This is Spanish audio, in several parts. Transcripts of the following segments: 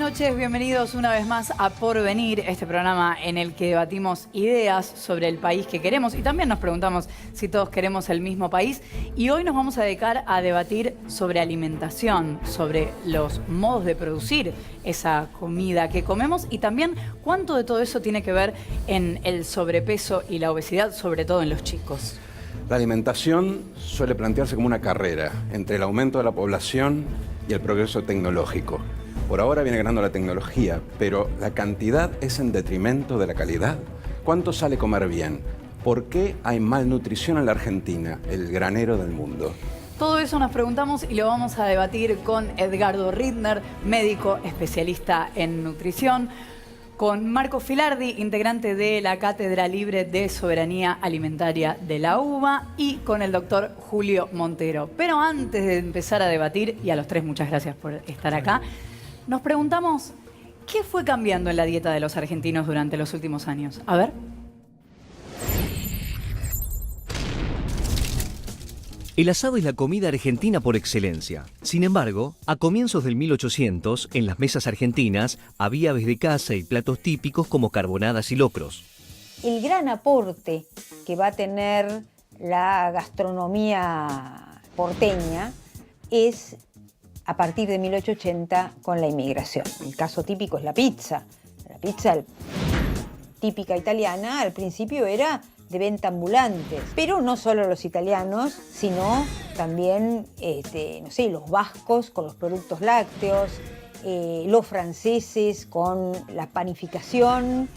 noches, bienvenidos una vez más a Porvenir, este programa en el que debatimos ideas sobre el país que queremos y también nos preguntamos si todos queremos el mismo país. Y hoy nos vamos a dedicar a debatir sobre alimentación, sobre los modos de producir esa comida que comemos y también cuánto de todo eso tiene que ver en el sobrepeso y la obesidad, sobre todo en los chicos. La alimentación suele plantearse como una carrera entre el aumento de la población y el progreso tecnológico. Por ahora viene ganando la tecnología, pero la cantidad es en detrimento de la calidad. ¿Cuánto sale comer bien? ¿Por qué hay malnutrición en la Argentina, el granero del mundo? Todo eso nos preguntamos y lo vamos a debatir con Edgardo Rittner, médico especialista en nutrición, con Marco Filardi, integrante de la Cátedra Libre de Soberanía Alimentaria de la UBA, y con el doctor Julio Montero. Pero antes de empezar a debatir, y a los tres muchas gracias por estar acá, nos preguntamos, ¿qué fue cambiando en la dieta de los argentinos durante los últimos años? A ver. El asado es la comida argentina por excelencia. Sin embargo, a comienzos del 1800, en las mesas argentinas, había aves de caza y platos típicos como carbonadas y locros. El gran aporte que va a tener la gastronomía porteña es a partir de 1880 con la inmigración. El caso típico es la pizza. La pizza típica italiana al principio era de venta ambulante, pero no solo los italianos, sino también no sé, los vascos con los productos lácteos, los franceses con la panificación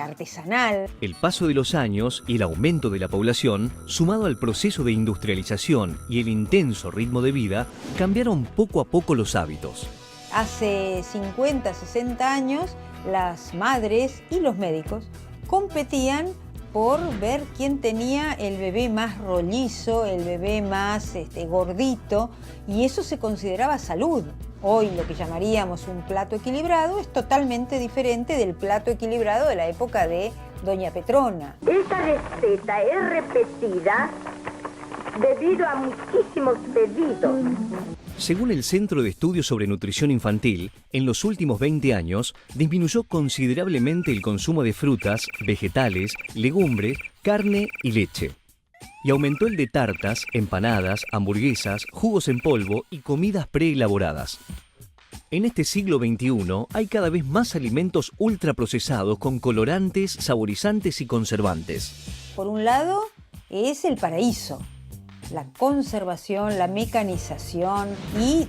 artesanal. El paso de los años y el aumento de la población, sumado al proceso de industrialización y el intenso ritmo de vida, cambiaron poco a poco los hábitos. Hace 50, 60 años, las madres y los médicos competían por ver quién tenía el bebé más rollizo, el bebé más gordito, y eso se consideraba salud. Hoy lo que llamaríamos un plato equilibrado es totalmente diferente del plato equilibrado de la época de Doña Petrona. Esta receta es repetida debido a muchísimos pedidos. Según el Centro de Estudios sobre Nutrición Infantil, en los últimos 20 años disminuyó considerablemente el consumo de frutas, vegetales, legumbres, carne y leche. Y aumentó el de tartas, empanadas, hamburguesas, jugos en polvo y comidas preelaboradas. En este siglo XXI hay cada vez más alimentos ultraprocesados con colorantes, saborizantes y conservantes. Por un lado es el paraíso, la conservación, la mecanización, y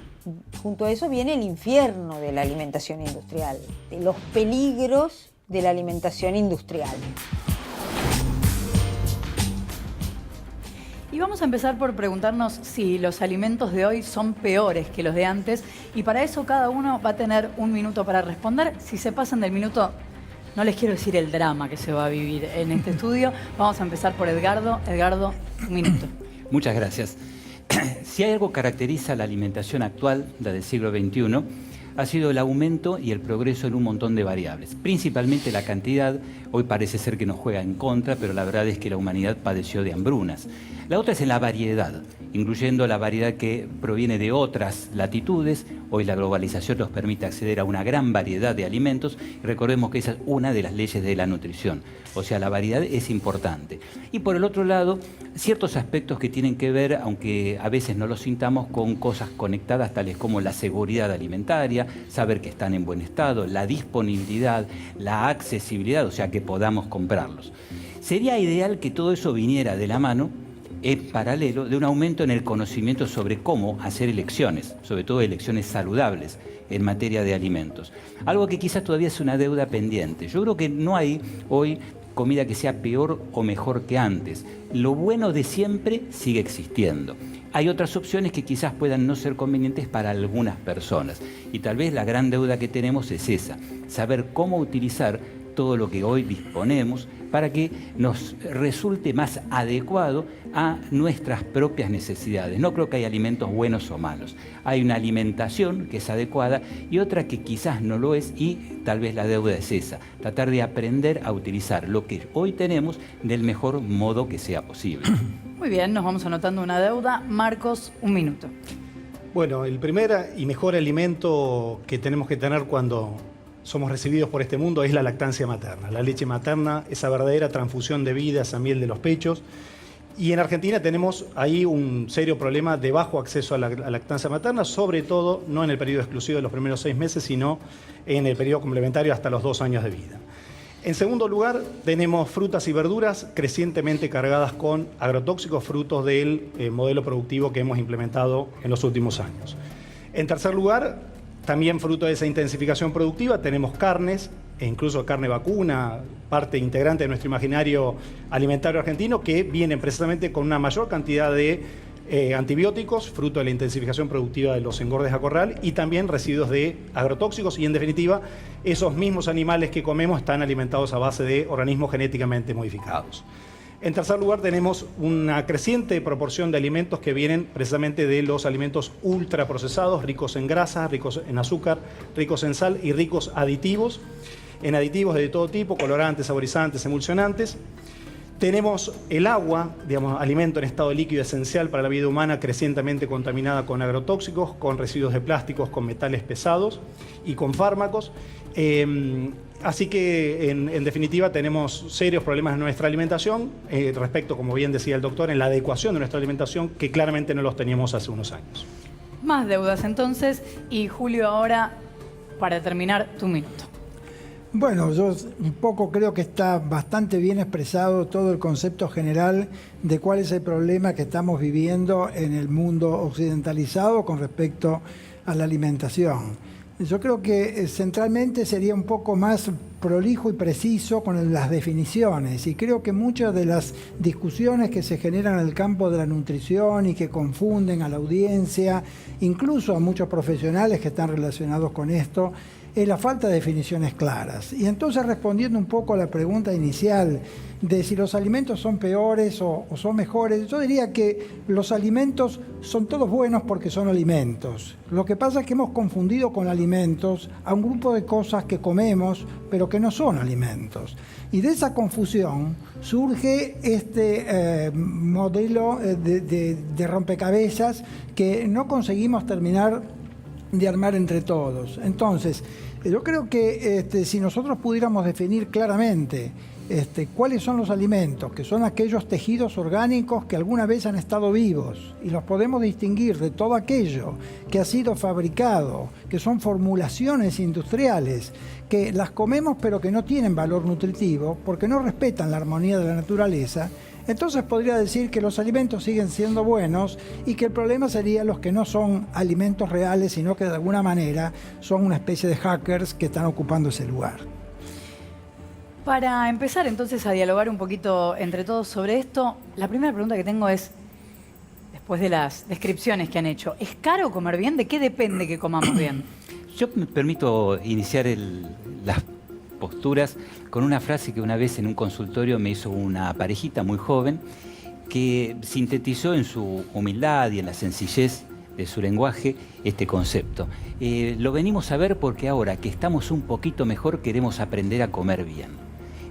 junto a eso viene el infierno de la alimentación industrial, de los peligros de la alimentación industrial. Y vamos a empezar por preguntarnos si los alimentos de hoy son peores que los de antes, y para eso cada uno va a tener un minuto para responder. Si se pasan del minuto, no les quiero decir el drama que se va a vivir en este estudio. Vamos a empezar por Edgardo. Edgardo, un minuto. Muchas gracias. Si hay algo que caracteriza la alimentación actual, la del siglo XXI, ha sido el aumento y el progreso en un montón de variables. Principalmente la cantidad, hoy parece ser que nos juega en contra, pero la verdad es que la humanidad padeció de hambrunas. La otra es en la variedad, incluyendo la variedad que proviene de otras latitudes. Hoy la globalización nos permite acceder a una gran variedad de alimentos. Recordemos que esa es una de las leyes de la nutrición. O sea, la variedad es importante. Y por el otro lado, ciertos aspectos que tienen que ver, aunque a veces no los sintamos, con cosas conectadas tales como la seguridad alimentaria, saber que están en buen estado, la disponibilidad, la accesibilidad, o sea, que podamos comprarlos. Sería ideal que todo eso viniera de la mano, en paralelo, de un aumento en el conocimiento sobre cómo hacer elecciones, sobre todo elecciones saludables en materia de alimentos. Algo que quizás todavía es una deuda pendiente. Yo creo que no hay hoy comida que sea peor o mejor que antes. Lo bueno de siempre sigue existiendo. Hay otras opciones que quizás puedan no ser convenientes para algunas personas. Y tal vez la gran deuda que tenemos es esa, saber cómo utilizar todo lo que hoy disponemos para que nos resulte más adecuado a nuestras propias necesidades. No creo que haya alimentos buenos o malos. Hay una alimentación que es adecuada y otra que quizás no lo es, y tal vez la deuda es esa, tratar de aprender a utilizar lo que hoy tenemos del mejor modo que sea posible. Muy bien, nos vamos anotando una deuda. Marcos, un minuto. Bueno, el primer y mejor alimento que tenemos que tener cuando somos recibidos por este mundo es la lactancia materna. La leche materna, esa verdadera transfusión de vida, esa miel de los pechos. Y en Argentina tenemos ahí un serio problema de bajo acceso a la lactancia materna, sobre todo no en el periodo exclusivo de los primeros 6 meses, sino en el periodo complementario hasta los 2 años de vida. En segundo lugar, tenemos frutas y verduras crecientemente cargadas con agrotóxicos, frutos del modelo productivo que hemos implementado en los últimos años. En tercer lugar, también fruto de esa intensificación productiva, tenemos carnes, e incluso carne vacuna, parte integrante de nuestro imaginario alimentario argentino, que vienen precisamente con una mayor cantidad de antibióticos, fruto de la intensificación productiva de los engordes a corral, y también residuos de agrotóxicos, y en definitiva, esos mismos animales que comemos están alimentados a base de organismos genéticamente modificados. En tercer lugar, tenemos una creciente proporción de alimentos que vienen precisamente de los alimentos ultraprocesados, ricos en grasa, ricos en azúcar, ricos en sal y ricos aditivos, en aditivos de todo tipo, colorantes, saborizantes, emulsionantes. Tenemos el agua, digamos, alimento en estado líquido esencial para la vida humana, crecientemente contaminada con agrotóxicos, con residuos de plásticos, con metales pesados y con fármacos. Así que, en definitiva, tenemos serios problemas en nuestra alimentación respecto, como bien decía el doctor, en la adecuación de nuestra alimentación, que claramente no los teníamos hace unos años. Más deudas entonces. Y Julio, ahora, para terminar, tu minuto. Bueno, yo un poco creo que está bastante bien expresado todo el concepto general de cuál es el problema que estamos viviendo en el mundo occidentalizado con respecto a la alimentación. Yo creo que centralmente sería un poco más prolijo y preciso con las definiciones, y creo que muchas de las discusiones que se generan en el campo de la nutrición y que confunden a la audiencia, incluso a muchos profesionales que están relacionados con esto, es la falta de definiciones claras. Y entonces, respondiendo un poco a la pregunta inicial de si los alimentos son peores o son mejores, yo diría que los alimentos son todos buenos porque son alimentos. Lo que pasa es que hemos confundido con alimentos a un grupo de cosas que comemos, pero que no son alimentos. Y de esa confusión surge este modelo de rompecabezas que no conseguimos terminar de armar entre todos. Entonces, yo creo que si nosotros pudiéramos definir claramente cuáles son los alimentos, que son aquellos tejidos orgánicos que alguna vez han estado vivos, y los podemos distinguir de todo aquello que ha sido fabricado, que son formulaciones industriales, que las comemos pero que no tienen valor nutritivo porque no respetan la armonía de la naturaleza, entonces podría decir que los alimentos siguen siendo buenos y que el problema sería los que no son alimentos reales, sino que de alguna manera son una especie de hackers que están ocupando ese lugar. Para empezar entonces a dialogar un poquito entre todos sobre esto, la primera pregunta que tengo es, después de las descripciones que han hecho, ¿es caro comer bien? ¿De qué depende que comamos bien? Yo me permito iniciar las posturas con una frase que una vez en un consultorio me hizo una parejita muy joven que sintetizó en su humildad y en la sencillez de su lenguaje este concepto. Lo venimos a ver porque ahora que estamos un poquito mejor queremos aprender a comer bien.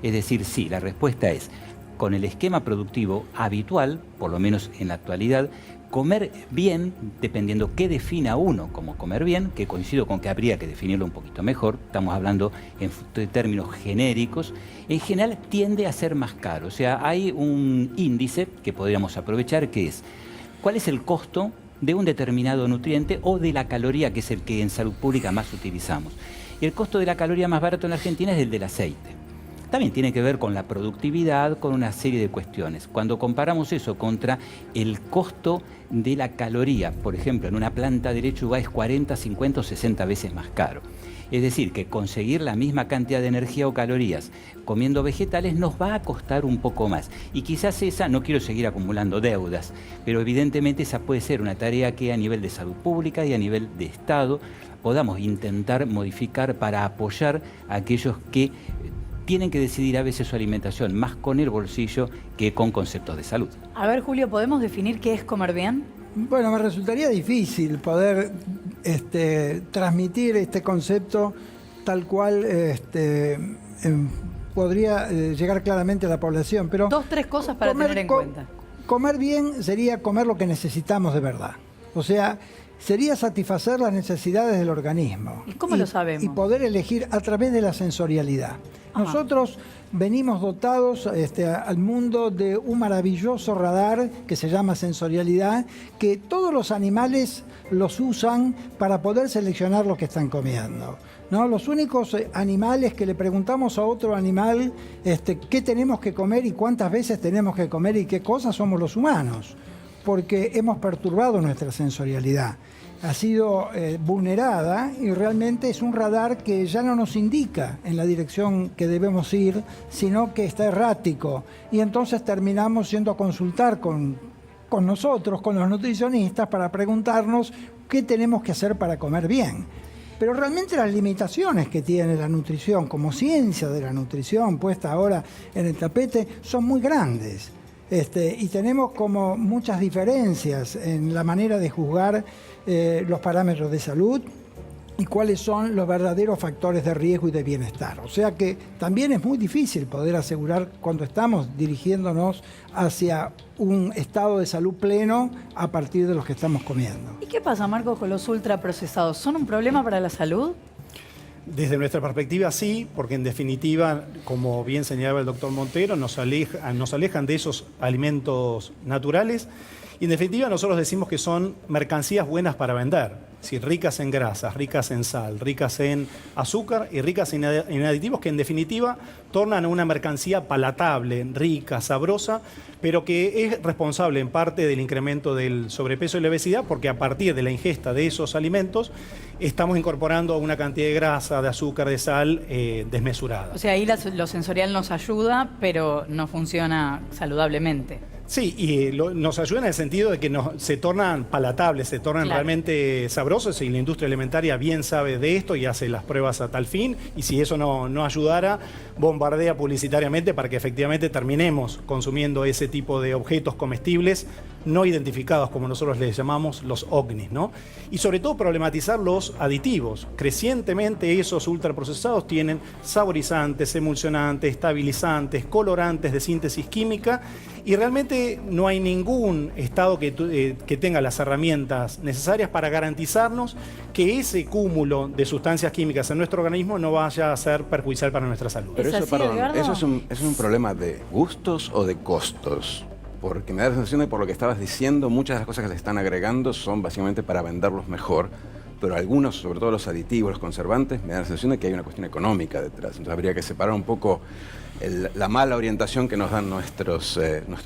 Es decir, sí, la respuesta es, con el esquema productivo habitual, por lo menos en la actualidad, comer bien, dependiendo qué defina uno como comer bien, que coincido con que habría que definirlo un poquito mejor, estamos hablando en términos genéricos, en general tiende a ser más caro. O sea, hay un índice que podríamos aprovechar que es, ¿cuál es el costo de un determinado nutriente o de la caloría, que es el que en salud pública más utilizamos? Y el costo de la caloría más barato en Argentina es el del aceite. También tiene que ver con la productividad, con una serie de cuestiones. Cuando comparamos eso contra el costo de la caloría, por ejemplo, en una planta de lechuga es 40, 50 o 60 veces más caro. Es decir, que conseguir la misma cantidad de energía o calorías comiendo vegetales nos va a costar un poco más. Y quizás esa, no quiero seguir acumulando deudas, pero evidentemente esa puede ser una tarea que a nivel de salud pública y a nivel de Estado podamos intentar modificar para apoyar a aquellos que tienen que decidir a veces su alimentación más con el bolsillo que con conceptos de salud. A ver, Julio, ¿podemos definir qué es comer bien? Bueno, me resultaría difícil poder transmitir este concepto tal cual podría llegar claramente a la población. Pero 2, 3 cosas para tener en cuenta. Comer bien sería comer lo que necesitamos de verdad. O sea, sería satisfacer las necesidades del organismo. ¿Y cómo lo sabemos? Y poder elegir a través de la sensorialidad. Ajá. Nosotros venimos dotados al mundo de un maravilloso radar que se llama sensorialidad, que todos los animales los usan para poder seleccionar lo que están comiendo, ¿no? Los únicos animales que le preguntamos a otro animal qué tenemos que comer y cuántas veces tenemos que comer y qué cosas somos los humanos, porque hemos perturbado nuestra sensorialidad. Ha sido vulnerada y realmente es un radar que ya no nos indica en la dirección que debemos ir, sino que está errático. Y entonces terminamos yendo a consultar con nosotros, con los nutricionistas, para preguntarnos qué tenemos que hacer para comer bien. Pero realmente las limitaciones que tiene la nutrición, como ciencia de la nutrición puesta ahora en el tapete, son muy grandes. Y tenemos como muchas diferencias en la manera de juzgar los parámetros de salud y cuáles son los verdaderos factores de riesgo y de bienestar. O sea que también es muy difícil poder asegurar cuando estamos dirigiéndonos hacia un estado de salud pleno a partir de los que estamos comiendo. ¿Y qué pasa, Marcos, con los ultraprocesados? ¿Son un problema para la salud? Desde nuestra perspectiva sí, porque en definitiva, como bien señalaba el doctor Montero, nos alejan de esos alimentos naturales y en definitiva nosotros decimos que son mercancías buenas para vender, es ricas en grasas, ricas en sal, ricas en azúcar y ricas en aditivos que en definitiva tornan a una mercancía palatable, rica, sabrosa, pero que es responsable en parte del incremento del sobrepeso y la obesidad, porque a partir de la ingesta de esos alimentos estamos incorporando una cantidad de grasa, de azúcar, de sal desmesurada. O sea, ahí lo sensorial nos ayuda, pero no funciona saludablemente. Sí, y nos ayuda en el sentido de que se tornan palatables, se tornan realmente sabrosos y la industria alimentaria bien sabe de esto y hace las pruebas a tal fin y si eso no ayudara, bombardea publicitariamente para que efectivamente terminemos consumiendo ese tipo de objetos comestibles no identificados, como nosotros les llamamos los OVNIs, ¿no? Y sobre todo problematizar los aditivos. Crecientemente esos ultraprocesados tienen saborizantes, emulsionantes, estabilizantes, colorantes de síntesis química y realmente no hay ningún estado que tenga las herramientas necesarias para garantizarnos que ese cúmulo de sustancias químicas en nuestro organismo no vaya a ser perjudicial para nuestra salud. Pero eso, así, perdón, Edgardo? ¿eso es un problema de gustos o de costos? Porque me da la sensación de, por lo que estabas diciendo, muchas de las cosas que se están agregando son básicamente para venderlos mejor, pero algunos, sobre todo los aditivos, los conservantes, me da la sensación de que hay una cuestión económica detrás. Entonces habría que separar un poco la mala orientación que nos dan nuestros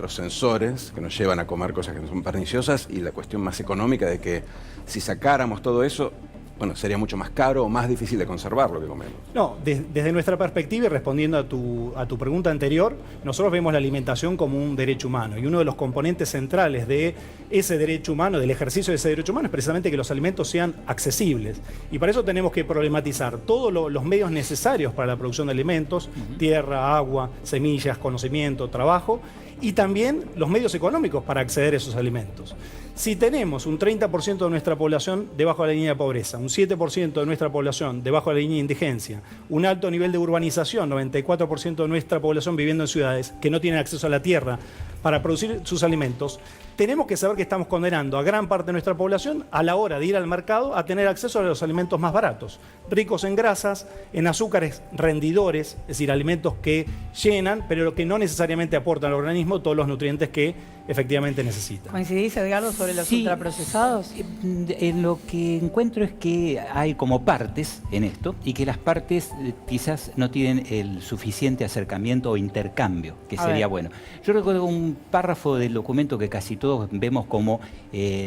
sensores, que nos llevan a comer cosas que no son perniciosas, y la cuestión más económica de que si sacáramos todo eso, bueno, sería mucho más caro o más difícil de conservar lo que comemos. No, desde nuestra perspectiva y respondiendo a tu pregunta anterior, nosotros vemos la alimentación como un derecho humano y uno de los componentes centrales de ese derecho humano, del ejercicio de ese derecho humano, es precisamente que los alimentos sean accesibles. Y para eso tenemos que problematizar todos los medios necesarios para la producción de alimentos, tierra, agua, semillas, conocimiento, trabajo, y también los medios económicos para acceder a esos alimentos. Si tenemos un 30% de nuestra población debajo de la línea de pobreza, un 7% de nuestra población debajo de la línea de indigencia, un alto nivel de urbanización, 94% de nuestra población viviendo en ciudades que no tienen acceso a la tierra para producir sus alimentos, tenemos que saber que estamos condenando a gran parte de nuestra población a la hora de ir al mercado a tener acceso a los alimentos más baratos, ricos en grasas, en azúcares rendidores, es decir, alimentos que llenan, pero que no necesariamente aportan al organismo todos los nutrientes que efectivamente necesita. ¿Coincidís, Edgardo, sobre los ultraprocesados? En lo que encuentro es que hay como partes en esto y que las partes quizás no tienen el suficiente acercamiento o intercambio, que sería bueno. Yo recuerdo un párrafo del documento que casi todos vemos como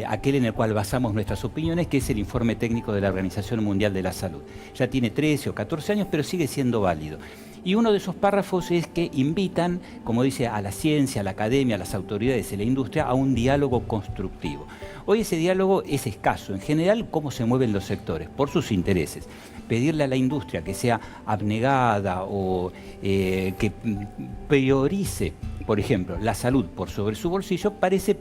aquel en el cual basamos nuestras opiniones, que es el informe técnico de la Organización Mundial de la Salud. Ya tiene 13 o 14 años, pero sigue siendo válido. Y uno de esos párrafos es que invitan, como dice, a la ciencia, a la academia, a las autoridades y la industria a un diálogo constructivo. Hoy ese diálogo es escaso. En general, ¿cómo se mueven los sectores? Por sus intereses. Pedirle a la industria que sea abnegada o que priorice, por ejemplo, la salud por sobre su bolsillo, parece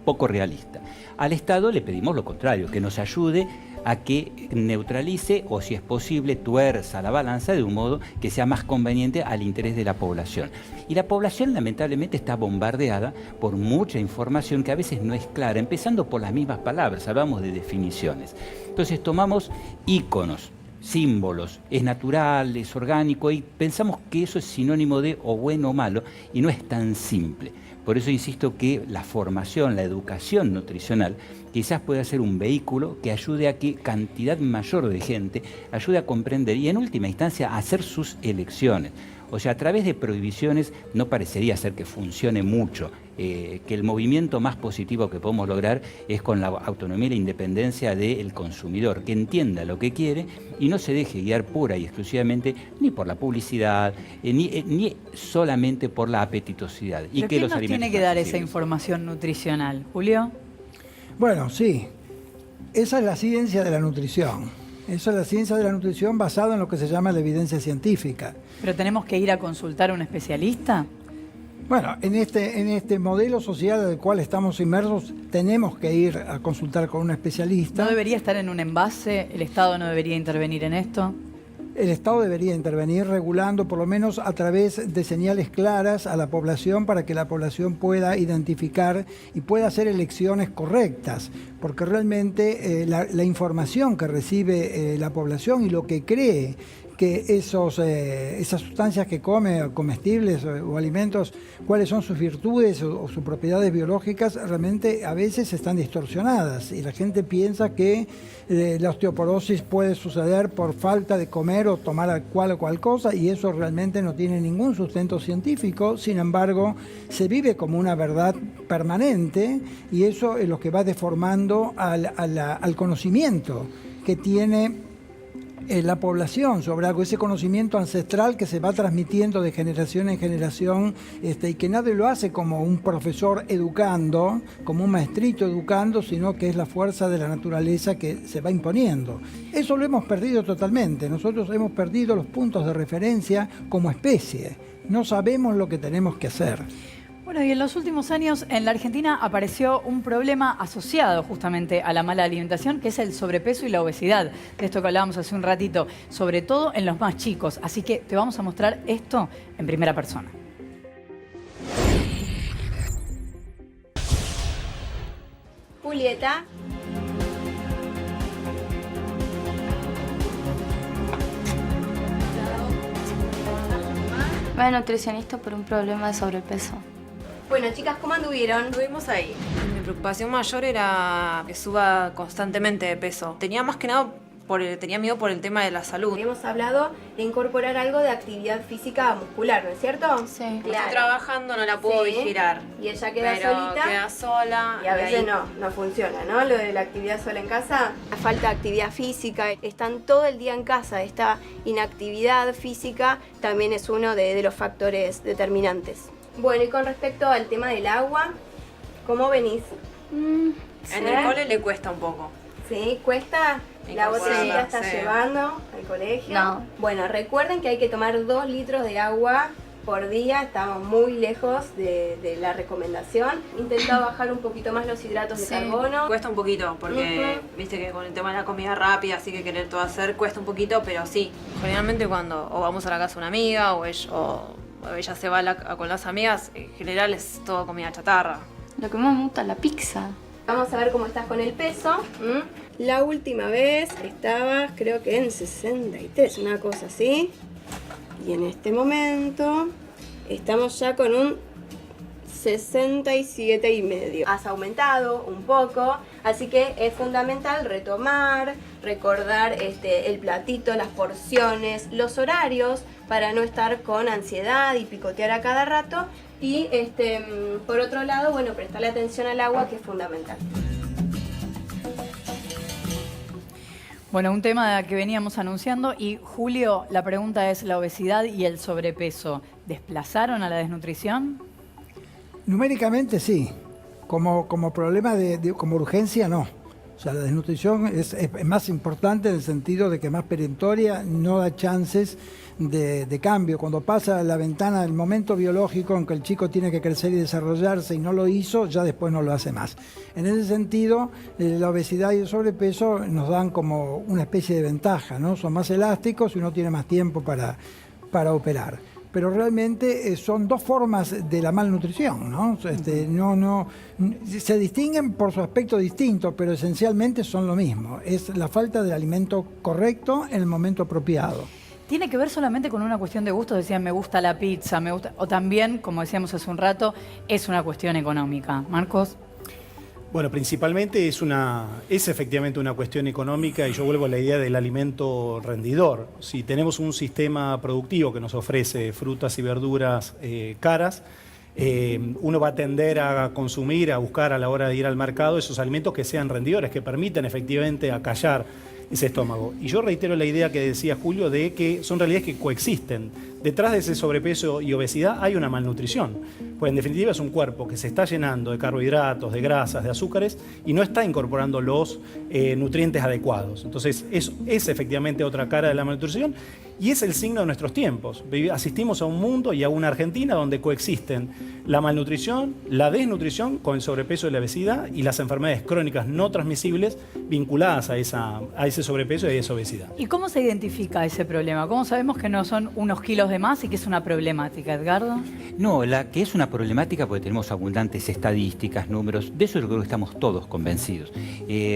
poco realista. Al Estado le pedimos lo contrario, que nos ayude a que neutralice o, si es posible, tuerza la balanza de un modo que sea más conveniente al interés de la población. Y la población lamentablemente está bombardeada por mucha información que a veces no es clara, empezando por las mismas palabras, hablamos de definiciones. Entonces tomamos íconos, símbolos, es natural, es orgánico, y pensamos que eso es sinónimo de o bueno o malo, y no es tan simple. Por eso insisto que la formación, la educación nutricional, quizás pueda ser un vehículo que ayude a que cantidad mayor de gente ayude a comprender y en última instancia a hacer sus elecciones. O sea, a través de prohibiciones no parecería ser que funcione mucho, que el movimiento más positivo que podemos lograr es con la autonomía y la independencia del consumidor, que entienda lo que quiere y no se deje guiar pura y exclusivamente ni por la publicidad, ni solamente por la apetitosidad. ¿Pero y que quién los nos alimentos tiene que dar esa accesibles. información nutricional? Julio. Bueno, sí. Esa es la ciencia de la nutrición. Esa es la ciencia de la nutrición basada en lo que se llama la evidencia científica. ¿Pero tenemos que ir a consultar a un especialista? Bueno, en este modelo social del cual estamos inmersos, tenemos que ir a consultar con un especialista. ¿No debería estar en un envase? ¿El Estado no debería intervenir en esto? El Estado debería intervenir regulando, por lo menos a través de señales claras a la población para que la población pueda identificar y pueda hacer elecciones correctas, porque realmente la información que recibe la población y lo que cree que esas sustancias que come, comestibles o alimentos, cuáles son sus virtudes o sus propiedades biológicas, realmente a veces están distorsionadas y la gente piensa que la osteoporosis puede suceder por falta de comer o tomar cual o cual cosa, y eso realmente no tiene ningún sustento científico. Sin embargo, se vive como una verdad permanente y eso es lo que va deformando al conocimiento que tiene la población sobre algo, ese conocimiento ancestral que se va transmitiendo de generación en generación, y que nadie lo hace como un profesor educando, como un maestrito educando, sino que es la fuerza de la naturaleza que se va imponiendo. Eso lo hemos perdido totalmente. Nosotros hemos perdido los puntos de referencia como especie. No sabemos lo que tenemos que hacer. Bueno, y en los últimos años en la Argentina apareció un problema asociado justamente a la mala alimentación, que es el sobrepeso y la obesidad. De esto que hablábamos hace un ratito, sobre todo en los más chicos. Así que te vamos a mostrar esto en primera persona. Julieta. Voy a nutricionista por un problema de sobrepeso. Bueno, chicas, ¿cómo anduvieron? Estuvimos ahí. Mi preocupación mayor era que suba constantemente de peso. Tenía más que nada tenía miedo por el tema de la salud. Hemos hablado de incorporar algo de actividad física muscular, ¿no es cierto? Sí. Como estoy trabajando, no la puedo vigilar. Y ella queda pero solita. Queda sola. Y a veces ahí no funciona, ¿no? Lo de la actividad sola en casa. La falta de actividad física. Están todo el día en casa. Esta inactividad física también es uno de los factores determinantes. Bueno, y con respecto al tema del agua, ¿cómo venís? En el cole le cuesta un poco. ¿Sí? ¿Cuesta? ¿La botellita está llevando al colegio? No. Bueno, recuerden que hay que tomar 2 litros de agua por día. Estamos muy lejos de la recomendación. Intenta bajar un poquito más los hidratos de carbono. Cuesta un poquito porque viste que con el tema de la comida rápida, así que querer todo hacer cuesta un poquito, pero sí. Generalmente cuando o vamos a la casa de una amiga o ella se va con las amigas, en general es todo comida chatarra. Lo que más me gusta es la pizza. Vamos a ver cómo estás con el peso. La última vez estabas, creo que en 63, una cosa así. Y en este momento estamos ya con un 67,5. Has aumentado un poco, así que es fundamental retomar, recordar el platito, las porciones, los horarios, para no estar con ansiedad y picotear a cada rato. Y por otro lado, bueno, prestarle atención al agua, que es fundamental. Bueno, un tema que veníamos anunciando. Y Julio, la pregunta es, ¿la obesidad y el sobrepeso desplazaron a la desnutrición? Numéricamente sí, como problema como urgencia no. O sea, la desnutrición es más importante en el sentido de que es más perentoria, no da chances de cambio. Cuando pasa la ventana, el momento biológico en que el chico tiene que crecer y desarrollarse y no lo hizo, ya después no lo hace más. En ese sentido, la obesidad y el sobrepeso nos dan como una especie de ventaja, ¿no? Son más elásticos y uno tiene más tiempo para operar. Pero realmente son dos formas de la malnutrición, ¿no? Se distinguen por su aspecto distinto, pero esencialmente son lo mismo. Es la falta del alimento correcto en el momento apropiado. ¿Tiene que ver solamente con una cuestión de gusto? Decían, me gusta la pizza, me gusta... O también, como decíamos hace un rato, es una cuestión económica. Marcos. Bueno, principalmente es efectivamente una cuestión económica, y yo vuelvo a la idea del alimento rendidor. Si tenemos un sistema productivo que nos ofrece frutas y verduras caras, uno va a tender a consumir, a buscar a la hora de ir al mercado esos alimentos que sean rendidores, que permitan efectivamente acallar ese estómago. Y yo reitero la idea que decía Julio de que son realidades que coexisten. Detrás de ese sobrepeso y obesidad hay una malnutrición, pues en definitiva es un cuerpo que se está llenando de carbohidratos, de grasas, de azúcares y no está incorporando los nutrientes adecuados. Entonces es efectivamente otra cara de la malnutrición y es el signo de nuestros tiempos. Asistimos a un mundo y a una Argentina donde coexisten la malnutrición, la desnutrición con el sobrepeso y la obesidad y las enfermedades crónicas no transmisibles vinculadas a ese sobrepeso y a esa obesidad. ¿Y cómo se identifica ese problema? ¿Cómo sabemos que no son unos kilos de más y que es una problemática, Edgardo? No, la que es una problemática porque tenemos abundantes estadísticas, números, de eso yo creo que estamos todos convencidos.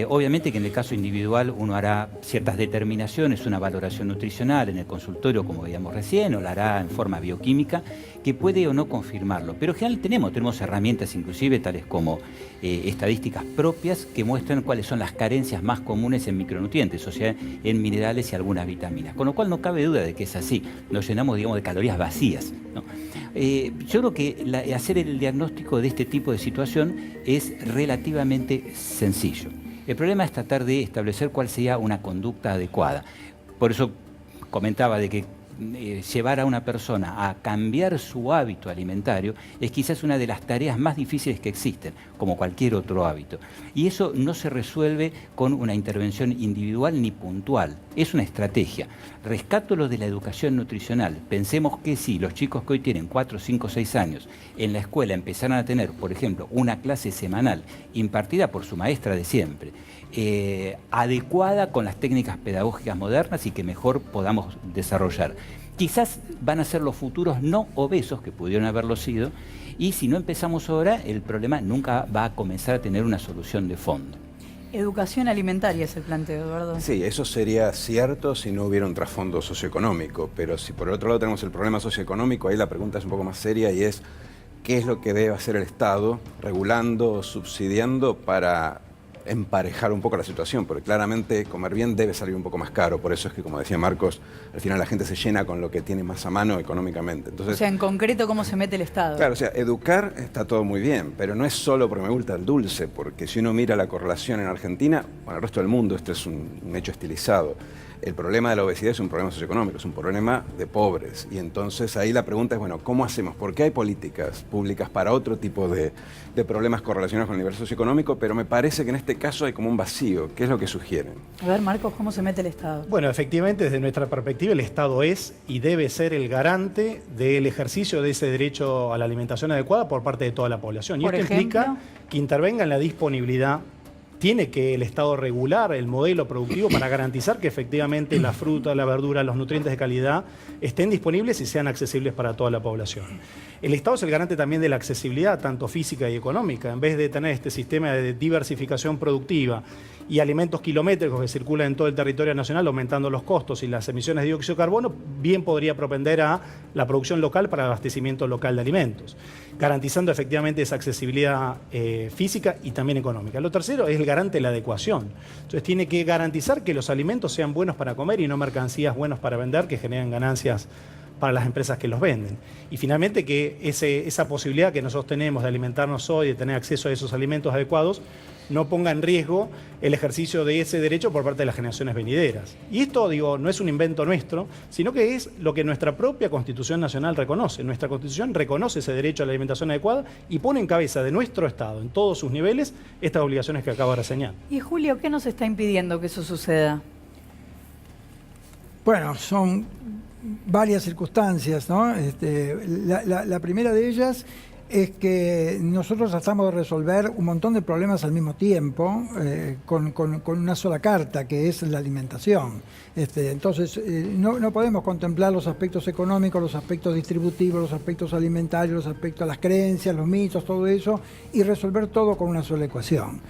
Obviamente que en el caso individual uno hará ciertas determinaciones, una valoración nutricional en el consultorio, como veíamos recién, o la hará en forma bioquímica, que puede o no confirmarlo. Pero en general tenemos herramientas inclusive tales como estadísticas propias que muestran cuáles son las carencias más comunes en micronutrientes, o sea, en minerales y algunas vitaminas. Con lo cual no cabe duda de que es así. Nos llenamos, digamos, de calorías vacías, ¿no? Yo creo que hacer el diagnóstico de este tipo de situación es relativamente sencillo. El problema es tratar de establecer cuál sería una conducta adecuada. Por eso comentaba de que llevar a una persona a cambiar su hábito alimentario es quizás una de las tareas más difíciles que existen, como cualquier otro hábito. Y eso no se resuelve con una intervención individual ni puntual, es una estrategia. Rescato lo de la educación nutricional. Pensemos que si los chicos que hoy tienen 4, 5, 6 años en la escuela empezaran a tener, por ejemplo, una clase semanal impartida por su maestra de siempre, adecuada con las técnicas pedagógicas modernas y que mejor podamos desarrollar. Quizás van a ser los futuros no obesos que pudieron haberlo sido, y si no empezamos ahora, el problema nunca va a comenzar a tener una solución de fondo. Educación alimentaria es el planteo, Eduardo. Sí, eso sería cierto si no hubiera un trasfondo socioeconómico, pero si por el otro lado tenemos el problema socioeconómico, ahí la pregunta es un poco más seria y es ¿qué es lo que debe hacer el Estado regulando o subsidiando para emparejar un poco la situación? Porque claramente comer bien debe salir un poco más caro, por eso es que, como decía Marcos, al final la gente se llena con lo que tiene más a mano económicamente. Entonces, o sea, en concreto, ¿cómo se mete el Estado? Claro, o sea, educar está todo muy bien, pero no es solo porque me gusta el dulce, porque si uno mira la correlación en Argentina, con el resto del mundo, este es un hecho estilizado. El problema de la obesidad es un problema socioeconómico, es un problema de pobres. Y entonces ahí la pregunta es, bueno, ¿cómo hacemos? ¿Por qué hay políticas públicas para otro tipo de problemas correlacionados con el nivel socioeconómico? Pero me parece que en este caso hay como un vacío. ¿Qué es lo que sugieren? A ver, Marcos, ¿cómo se mete el Estado? Bueno, efectivamente, desde nuestra perspectiva, el Estado es y debe ser el garante del ejercicio de ese derecho a la alimentación adecuada por parte de toda la población. Y esto implica que intervenga en la disponibilidad. Tiene que el Estado regular el modelo productivo para garantizar que efectivamente la fruta, la verdura, los nutrientes de calidad estén disponibles y sean accesibles para toda la población. El Estado es el garante también de la accesibilidad, tanto física y económica. En vez de tener este sistema de diversificación productiva y alimentos kilométricos que circulan en todo el territorio nacional, aumentando los costos y las emisiones de dióxido de carbono, bien podría propender a la producción local para abastecimiento local de alimentos, garantizando efectivamente esa accesibilidad física y también económica. Lo tercero es el garante de la adecuación. Entonces tiene que garantizar que los alimentos sean buenos para comer y no mercancías buenos para vender que generen ganancias para las empresas que los venden. Y finalmente que esa posibilidad que nosotros tenemos de alimentarnos hoy, de tener acceso a esos alimentos adecuados, no ponga en riesgo el ejercicio de ese derecho por parte de las generaciones venideras. Y esto, digo, no es un invento nuestro, sino que es lo que nuestra propia Constitución Nacional reconoce. Nuestra Constitución reconoce ese derecho a la alimentación adecuada y pone en cabeza de nuestro Estado, en todos sus niveles, estas obligaciones que acabo de reseñar. Y Julio, ¿qué nos está impidiendo que eso suceda? Bueno, son varias circunstancias, ¿no? La primera de ellas es que nosotros tratamos de resolver un montón de problemas al mismo tiempo con una sola carta, que es la alimentación. Entonces, no podemos contemplar los aspectos económicos, los aspectos distributivos, los aspectos alimentarios, los aspectos, las creencias, los mitos, todo eso, y resolver todo con una sola ecuación.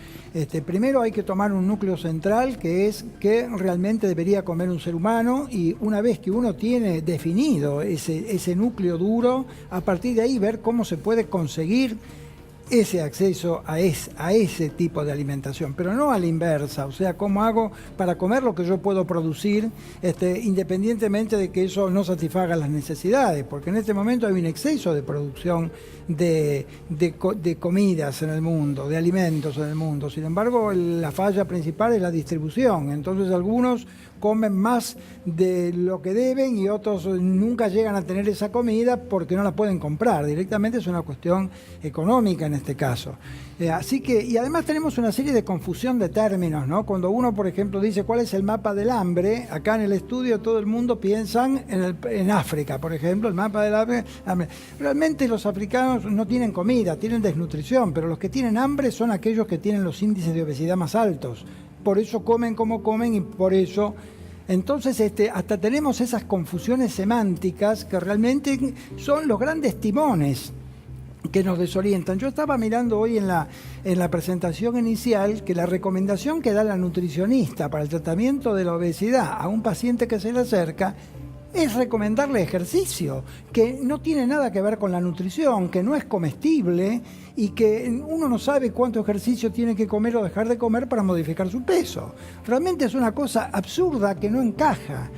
Primero hay que tomar un núcleo central, que es qué realmente debería comer un ser humano, y una vez que uno tiene definido ese núcleo duro, a partir de ahí ver cómo se puede conseguir ese acceso a ese tipo de alimentación, pero no a la inversa, o sea, cómo hago para comer lo que yo puedo producir, independientemente de que eso no satisfaga las necesidades, porque en este momento hay un exceso de producción de comidas en el mundo, de alimentos en el mundo. Sin embargo, la falla principal es la distribución. Entonces, algunos comen más de lo que deben y otros nunca llegan a tener esa comida porque no la pueden comprar. Directamente es una cuestión económica en este caso. Así que, y además tenemos una serie de confusión de términos, ¿no? Cuando uno, por ejemplo, dice cuál es el mapa del hambre, acá en el estudio todo el mundo piensa en África, por ejemplo, el mapa del hambre. Realmente los africanos no tienen comida, tienen desnutrición, pero los que tienen hambre son aquellos que tienen los índices de obesidad más altos. Por eso comen como comen y por eso... Entonces, hasta tenemos esas confusiones semánticas que realmente son los grandes timones que nos desorientan. Yo estaba mirando hoy en la presentación inicial que la recomendación que da la nutricionista para el tratamiento de la obesidad a un paciente que se le acerca es recomendarle ejercicio, que no tiene nada que ver con la nutrición, que no es comestible y que uno no sabe cuánto ejercicio tiene que comer o dejar de comer para modificar su peso. Realmente es una cosa absurda que no encaja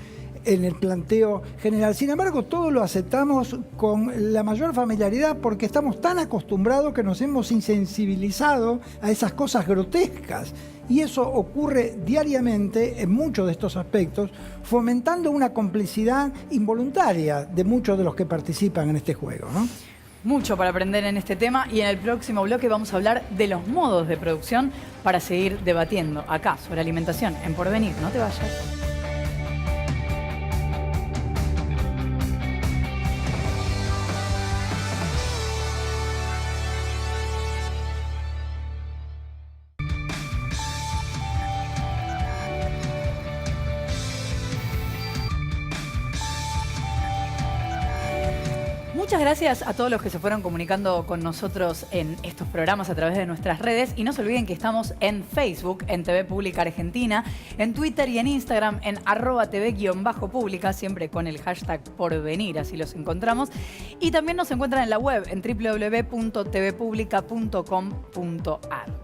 en el planteo general. Sin embargo, todo lo aceptamos con la mayor familiaridad porque estamos tan acostumbrados que nos hemos insensibilizado a esas cosas grotescas. Y eso ocurre diariamente en muchos de estos aspectos, fomentando una complicidad involuntaria de muchos de los que participan en este juego, ¿no? Mucho para aprender en este tema y en el próximo bloque vamos a hablar de los modos de producción para seguir debatiendo acá sobre alimentación en Porvenir. No te vayas. Muchas gracias a todos los que se fueron comunicando con nosotros en estos programas a través de nuestras redes. Y no se olviden que estamos en Facebook, en TV Pública Argentina, en Twitter y en Instagram, en @tv_pública, siempre con el hashtag Porvenir, así los encontramos. Y también nos encuentran en la web, en www.tvpublica.com.ar.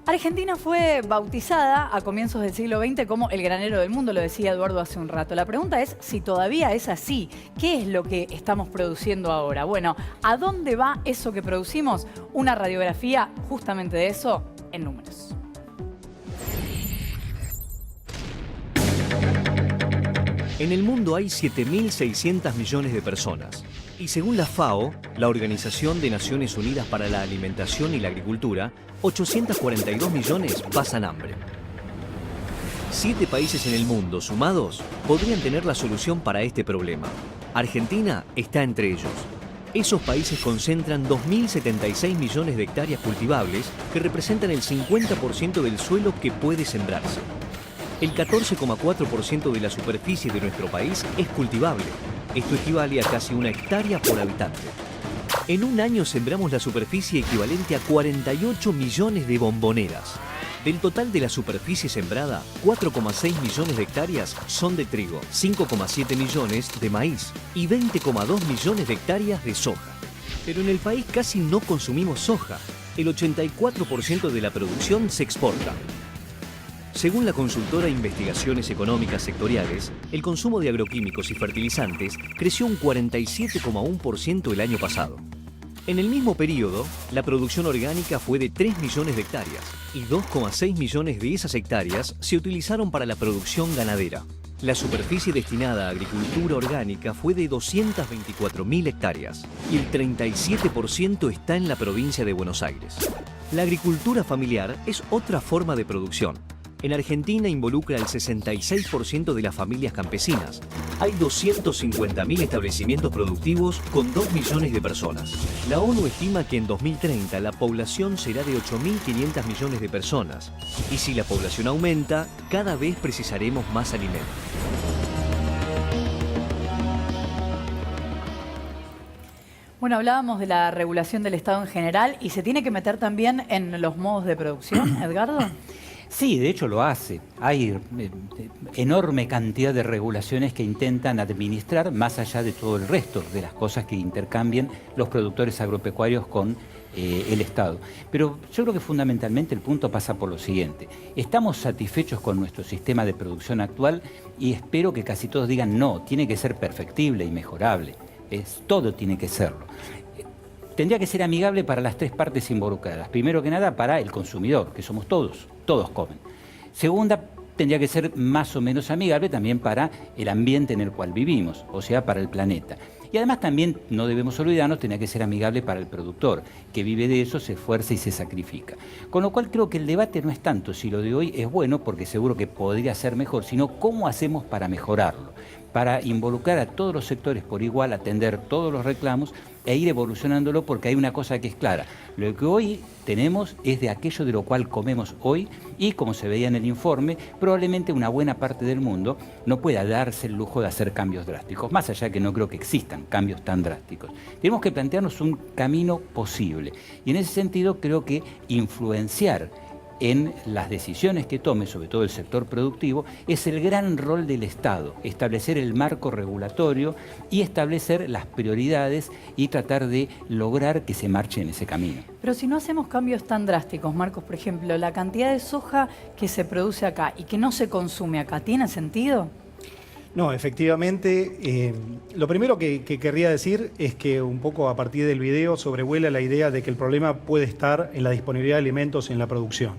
Argentina fue bautizada a comienzos del siglo XX como el granero del mundo, lo decía Eduardo hace un rato. La pregunta es si todavía es así. ¿Qué es lo que estamos produciendo ahora? Bueno, ¿a dónde va eso que producimos? Una radiografía justamente de eso en números. En el mundo hay 7.600 millones de personas. Y según la FAO, la Organización de Naciones Unidas para la Alimentación y la Agricultura, 842 millones pasan hambre. 7 países en el mundo sumados podrían tener la solución para este problema. Argentina está entre ellos. Esos países concentran 2.076 millones de hectáreas cultivables que representan el 50% del suelo que puede sembrarse. El 14,4% de la superficie de nuestro país es cultivable. Esto equivale a casi 1 hectárea por habitante. En un año sembramos la superficie equivalente a 48 millones de bomboneras. Del total de la superficie sembrada, 4,6 millones de hectáreas son de trigo, 5,7 millones de maíz y 20,2 millones de hectáreas de soja. Pero en el país casi no consumimos soja. El 84% de la producción se exporta. Según la consultora Investigaciones Económicas Sectoriales, el consumo de agroquímicos y fertilizantes creció un 47,1% el año pasado. En el mismo periodo, la producción orgánica fue de 3 millones de hectáreas y 2,6 millones de esas hectáreas se utilizaron para la producción ganadera. La superficie destinada a agricultura orgánica fue de 224.000 hectáreas y el 37% está en la provincia de Buenos Aires. La agricultura familiar es otra forma de producción. En Argentina involucra el 66% de las familias campesinas. Hay 250.000 establecimientos productivos con 2 millones de personas. La ONU estima que en 2030 la población será de 8.500 millones de personas. Y si la población aumenta, cada vez precisaremos más alimentos. Bueno, hablábamos de la regulación del Estado en general y se tiene que meter también en los modos de producción, Edgardo. Sí, de hecho lo hace. Hay enorme cantidad de regulaciones que intentan administrar más allá de todo el resto de las cosas que intercambian los productores agropecuarios con el Estado. Pero yo creo que fundamentalmente el punto pasa por lo siguiente. Estamos satisfechos con nuestro sistema de producción actual y espero que casi todos digan no, tiene que ser perfectible y mejorable. Todo tiene que serlo. Tendría que ser amigable para las tres partes involucradas. Primero que nada, para el consumidor, que somos todos comen. Segunda, tendría que ser más o menos amigable también para el ambiente en el cual vivimos, o sea, para el planeta. Y además también, no debemos olvidarnos, tendría que ser amigable para el productor, que vive de eso, se esfuerza y se sacrifica. Con lo cual creo que el debate no es tanto si lo de hoy es bueno, porque seguro que podría ser mejor, sino cómo hacemos para mejorarlo, para involucrar a todos los sectores por igual, atender todos los reclamos e ir evolucionándolo, porque hay una cosa que es clara. Lo que hoy tenemos es de aquello de lo cual comemos hoy y, como se veía en el informe, probablemente una buena parte del mundo no pueda darse el lujo de hacer cambios drásticos, más allá de que no creo que existan cambios tan drásticos. Tenemos que plantearnos un camino posible y en ese sentido creo que influenciar en las decisiones que tome, sobre todo el sector productivo, es el gran rol del Estado, establecer el marco regulatorio y establecer las prioridades y tratar de lograr que se marche en ese camino. Pero si no hacemos cambios tan drásticos, Marcos, por ejemplo, la cantidad de soja que se produce acá y que no se consume acá, ¿tiene sentido? No, efectivamente, lo primero que querría decir es que un poco a partir del video sobrevuela la idea de que el problema puede estar en la disponibilidad de alimentos y en la producción.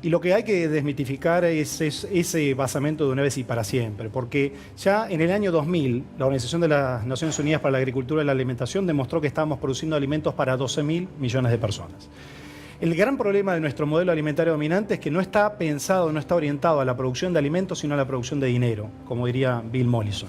Y lo que hay que desmitificar es ese basamento de una vez y para siempre, porque ya en el año 2000, la Organización de las Naciones Unidas para la Agricultura y la Alimentación demostró que estábamos produciendo alimentos para 12.000 millones de personas. El gran problema de nuestro modelo alimentario dominante es que no está pensado, no está orientado a la producción de alimentos, sino a la producción de dinero, como diría Bill Mollison.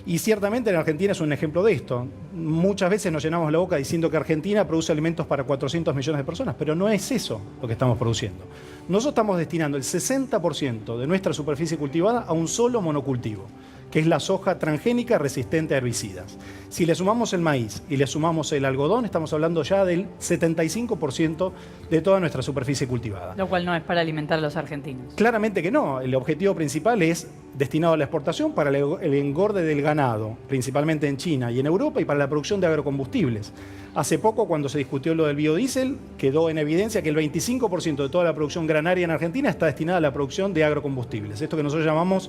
Y ciertamente en Argentina es un ejemplo de esto. Muchas veces nos llenamos la boca diciendo que Argentina produce alimentos para 400 millones de personas, pero no es eso lo que estamos produciendo. Nosotros estamos destinando el 60% de nuestra superficie cultivada a un solo monocultivo, que es la soja transgénica resistente a herbicidas. Si le sumamos el maíz y le sumamos el algodón, estamos hablando ya del 75% de toda nuestra superficie cultivada. Lo cual no es para alimentar a los argentinos. Claramente que no. El objetivo principal es destinado a la exportación para el engorde del ganado, principalmente en China y en Europa, y para la producción de agrocombustibles. Hace poco, cuando se discutió lo del biodiesel, quedó en evidencia que el 25% de toda la producción granaria en Argentina está destinada a la producción de agrocombustibles. Esto que nosotros llamamos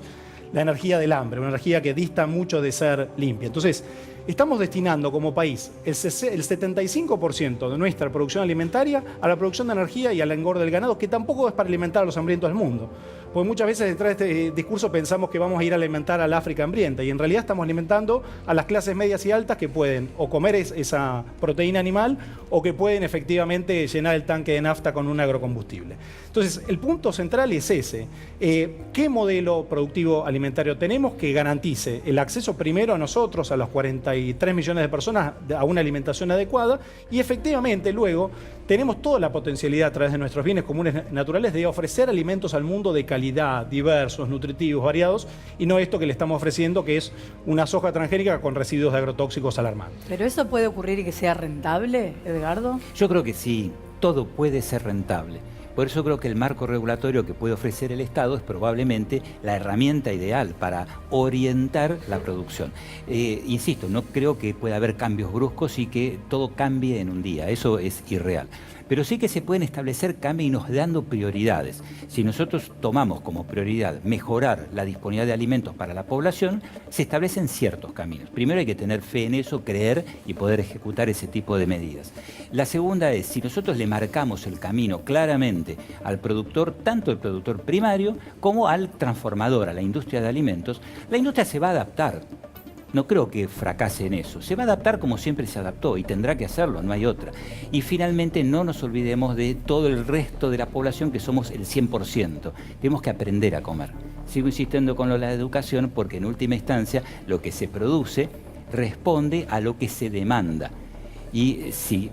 la energía del hambre, una energía que dista mucho de ser limpia. Entonces, estamos destinando como país el 75% de nuestra producción alimentaria a la producción de energía y al engorde del ganado, que tampoco es para alimentar a los hambrientos del mundo. Porque muchas veces detrás de este discurso pensamos que vamos a ir a alimentar al África hambrienta, y en realidad estamos alimentando a las clases medias y altas que pueden o comer esa proteína animal o que pueden efectivamente llenar el tanque de nafta con un agrocombustible. Entonces, el punto central es ese. ¿Qué modelo productivo alimentario tenemos que garantice el acceso primero a nosotros, a los 43 millones de personas, a una alimentación adecuada? Y efectivamente luego tenemos toda la potencialidad a través de nuestros bienes comunes naturales de ofrecer alimentos al mundo de calidad, diversos, nutritivos, variados, y no esto que le estamos ofreciendo, que es una soja transgénica con residuos de agrotóxicos alarmantes. ¿Pero eso puede ocurrir y que sea rentable, Edgardo? Yo creo que sí, todo puede ser rentable. Por eso creo que el marco regulatorio que puede ofrecer el Estado es probablemente la herramienta ideal para orientar la producción. Insisto, no creo que pueda haber cambios bruscos y que todo cambie en un día, eso es irreal. Pero sí que se pueden establecer caminos dando prioridades. Si nosotros tomamos como prioridad mejorar la disponibilidad de alimentos para la población, se establecen ciertos caminos. Primero hay que tener fe en eso, creer y poder ejecutar ese tipo de medidas. La segunda es, si nosotros le marcamos el camino claramente al productor, tanto el productor primario como al transformador, a la industria de alimentos, la industria se va a adaptar. No creo que fracase en eso. Se va a adaptar como siempre se adaptó y tendrá que hacerlo, no hay otra. Y finalmente no nos olvidemos de todo el resto de la población que somos el 100%. Tenemos que aprender a comer. Sigo insistiendo con lo de la educación porque en última instancia lo que se produce responde a lo que se demanda. Y si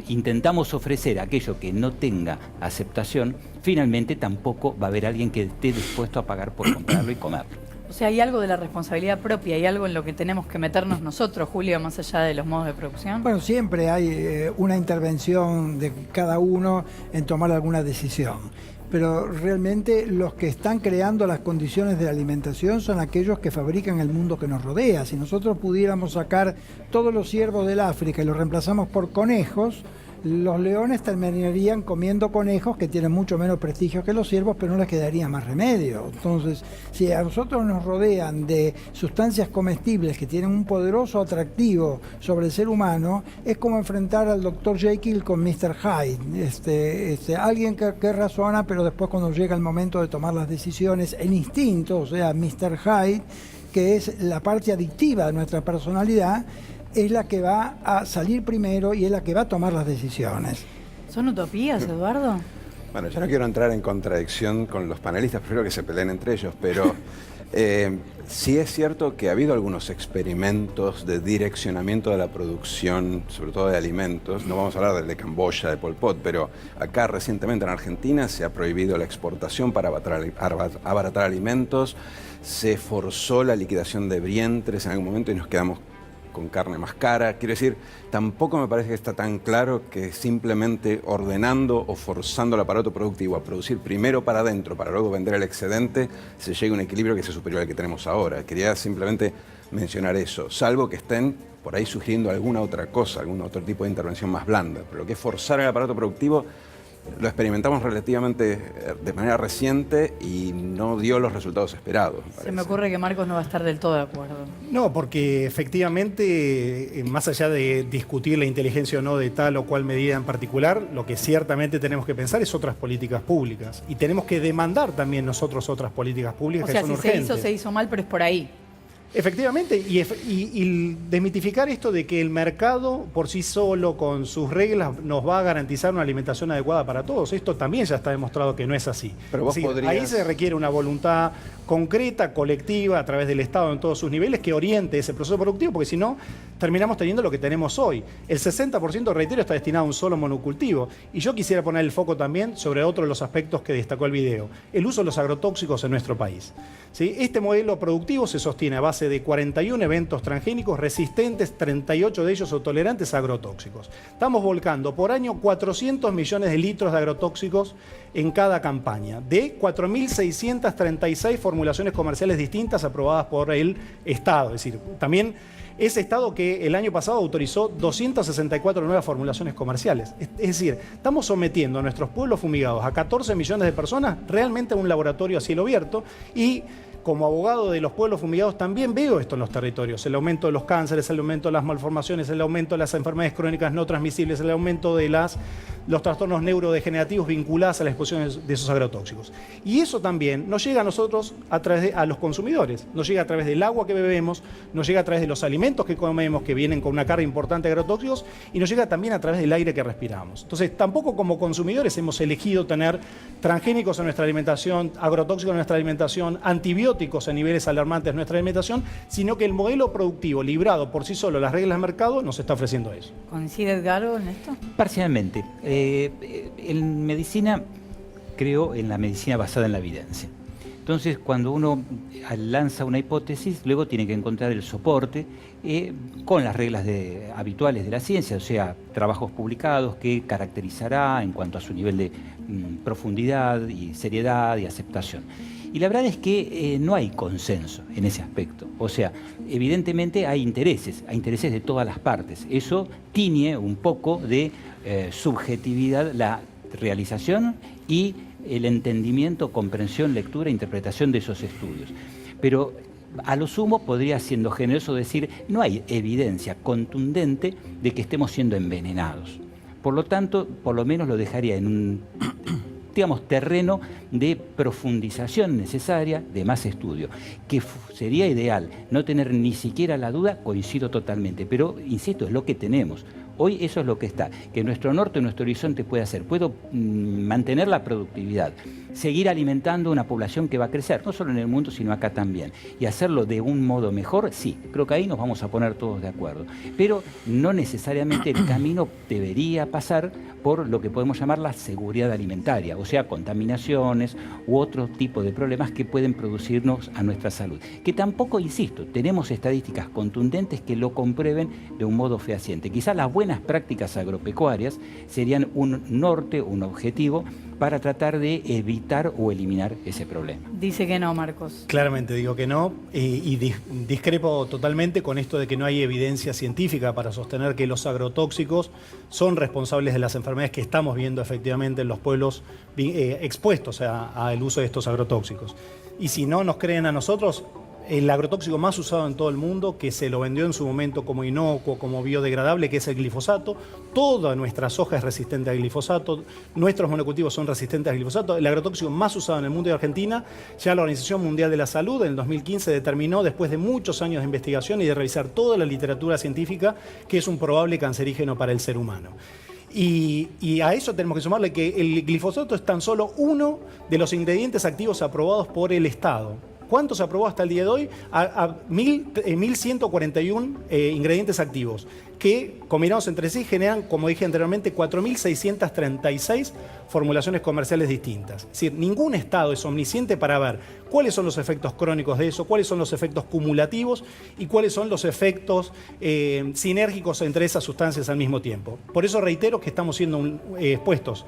intentamos ofrecer aquello que no tenga aceptación, finalmente tampoco va a haber alguien que esté dispuesto a pagar por comprarlo y comerlo. O sea, hay algo de la responsabilidad propia, hay algo en lo que tenemos que meternos nosotros, Julio, más allá de los modos de producción. Bueno, siempre hay una intervención de cada uno en tomar alguna decisión, pero realmente los que están creando las condiciones de la alimentación son aquellos que fabrican el mundo que nos rodea. Si nosotros pudiéramos sacar todos los ciervos del África y los reemplazamos por conejos, los leones terminarían comiendo conejos que tienen mucho menos prestigio que los ciervos, pero no les quedaría más remedio. Entonces, si a nosotros nos rodean de sustancias comestibles que tienen un poderoso atractivo sobre el ser humano, es como enfrentar al Dr. Jekyll con Mr. Hyde. Alguien que razona, pero después cuando llega el momento de tomar las decisiones, el instinto, o sea, Mr. Hyde, que es la parte adictiva de nuestra personalidad, es la que va a salir primero y es la que va a tomar las decisiones. ¿Son utopías, Eduardo? Bueno, yo no quiero entrar en contradicción con los panelistas, prefiero que se peleen entre ellos, pero sí es cierto que ha habido algunos experimentos de direccionamiento de la producción, sobre todo de alimentos. No vamos a hablar del de Camboya, de Pol Pot, pero acá recientemente en Argentina se ha prohibido la exportación para abaratar alimentos, se forzó la liquidación de vientres en algún momento y nos quedamos con carne más cara. Quiero decir, tampoco me parece que está tan claro que simplemente ordenando o forzando el aparato productivo a producir primero para adentro, para luego vender el excedente, se llegue a un equilibrio que sea superior al que tenemos ahora. Quería simplemente mencionar eso, salvo que estén por ahí sugiriendo alguna otra cosa, algún otro tipo de intervención más blanda. Pero lo que es forzar el aparato productivo lo experimentamos relativamente de manera reciente y no dio los resultados esperados. Se me ocurre que Marcos no va a estar del todo de acuerdo. No, porque efectivamente, más allá de discutir la inteligencia o no de tal o cual medida en particular, lo que ciertamente tenemos que pensar es otras políticas públicas. Y tenemos que demandar también nosotros otras políticas públicas que son urgentes. Se hizo mal, pero es por ahí. Efectivamente, y desmitificar esto de que el mercado por sí solo, con sus reglas, nos va a garantizar una alimentación adecuada para todos. Esto también ya está demostrado que no es así. Pero vos ahí se requiere una voluntad concreta, colectiva, a través del Estado en todos sus niveles, que oriente ese proceso productivo, porque si no, terminamos teniendo lo que tenemos hoy. El 60%, reitero, está destinado a un solo monocultivo. Y yo quisiera poner el foco también sobre otro de los aspectos que destacó el video, el uso de los agrotóxicos en nuestro país. ¿Sí? Este modelo productivo se sostiene a base de 41 eventos transgénicos resistentes, 38 de ellos son tolerantes a agrotóxicos. Estamos volcando por año 400 millones de litros de agrotóxicos en cada campaña, de 4.636 formulaciones comerciales distintas aprobadas por el Estado. Es decir, también ese Estado que el año pasado autorizó 264 nuevas formulaciones comerciales. Es decir, estamos sometiendo a nuestros pueblos fumigados, a 14 millones de personas, realmente a un laboratorio a cielo abierto. Y como abogado de los pueblos fumigados también veo esto en los territorios: el aumento de los cánceres, el aumento de las malformaciones, el aumento de las enfermedades crónicas no transmisibles, el aumento de los trastornos neurodegenerativos vinculados a la exposición de esos agrotóxicos. Y eso también nos llega a nosotros a los consumidores, nos llega a través del agua que bebemos, nos llega a través de los alimentos que comemos, que vienen con una carga importante de agrotóxicos, y nos llega también a través del aire que respiramos. Entonces, tampoco como consumidores hemos elegido tener transgénicos en nuestra alimentación, agrotóxicos en nuestra alimentación, antibióticos en niveles alarmantes en nuestra alimentación, sino que el modelo productivo, librado por sí solo las reglas del mercado, nos está ofreciendo eso. ¿Coincide Edgardo en esto? Parcialmente. En medicina, creo en la medicina basada en la evidencia. Entonces, cuando uno lanza una hipótesis, luego tiene que encontrar el soporte con las reglas habituales de la ciencia, o sea, trabajos publicados, qué caracterizará en cuanto a su nivel de profundidad y seriedad y aceptación. Y la verdad es que no hay consenso en ese aspecto. O sea, evidentemente hay intereses de todas las partes. Eso tiñe un poco de subjetividad la realización y el entendimiento, comprensión, lectura e interpretación de esos estudios. Pero a lo sumo podría, siendo generoso, decir no hay evidencia contundente de que estemos siendo envenenados. Por lo tanto, por lo menos lo dejaría en un terreno de profundización necesaria, de más estudio, que sería ideal no tener ni siquiera la duda, coincido totalmente, pero insisto, es lo que tenemos. Hoy eso es lo que está, que nuestro norte, nuestro horizonte puede hacer. Puedo mantener la productividad, seguir alimentando una población que va a crecer, no solo en el mundo, sino acá también. Y hacerlo de un modo mejor, sí, creo que ahí nos vamos a poner todos de acuerdo. Pero no necesariamente el camino debería pasar por lo que podemos llamar la seguridad alimentaria, o sea, contaminaciones u otro tipo de problemas que pueden producirnos a nuestra salud. Que tampoco, insisto, tenemos estadísticas contundentes que lo comprueben de un modo fehaciente. Quizás las buenas prácticas agropecuarias serían un norte, un objetivo para tratar de evitar o eliminar ese problema. Dice que no, Marcos. Claramente digo que no, y discrepo totalmente con esto de que no hay evidencia científica para sostener que los agrotóxicos son responsables de las enfermedades que estamos viendo efectivamente en los pueblos expuestos al uso de estos agrotóxicos. Y si no nos creen a nosotros, el agrotóxico más usado en todo el mundo, que se lo vendió en su momento como inocuo, como biodegradable, que es el glifosato. Toda nuestra soja es resistente al glifosato, nuestros monocultivos son resistentes al glifosato. El agrotóxico más usado en el mundo de Argentina, ya la Organización Mundial de la Salud en el 2015 determinó, después de muchos años de investigación y de revisar toda la literatura científica, que es un probable cancerígeno para el ser humano. Y a eso tenemos que sumarle que el glifosato es tan solo uno de los ingredientes activos aprobados por el Estado. ¿Cuánto se aprobó hasta el día de hoy? 1.141 ingredientes activos que, combinados entre sí, generan, como dije anteriormente, 4.636 formulaciones comerciales distintas. Es decir, ningún Estado es omnisciente para ver cuáles son los efectos crónicos de eso, cuáles son los efectos cumulativos y cuáles son los efectos sinérgicos entre esas sustancias al mismo tiempo. Por eso reitero que estamos siendo expuestos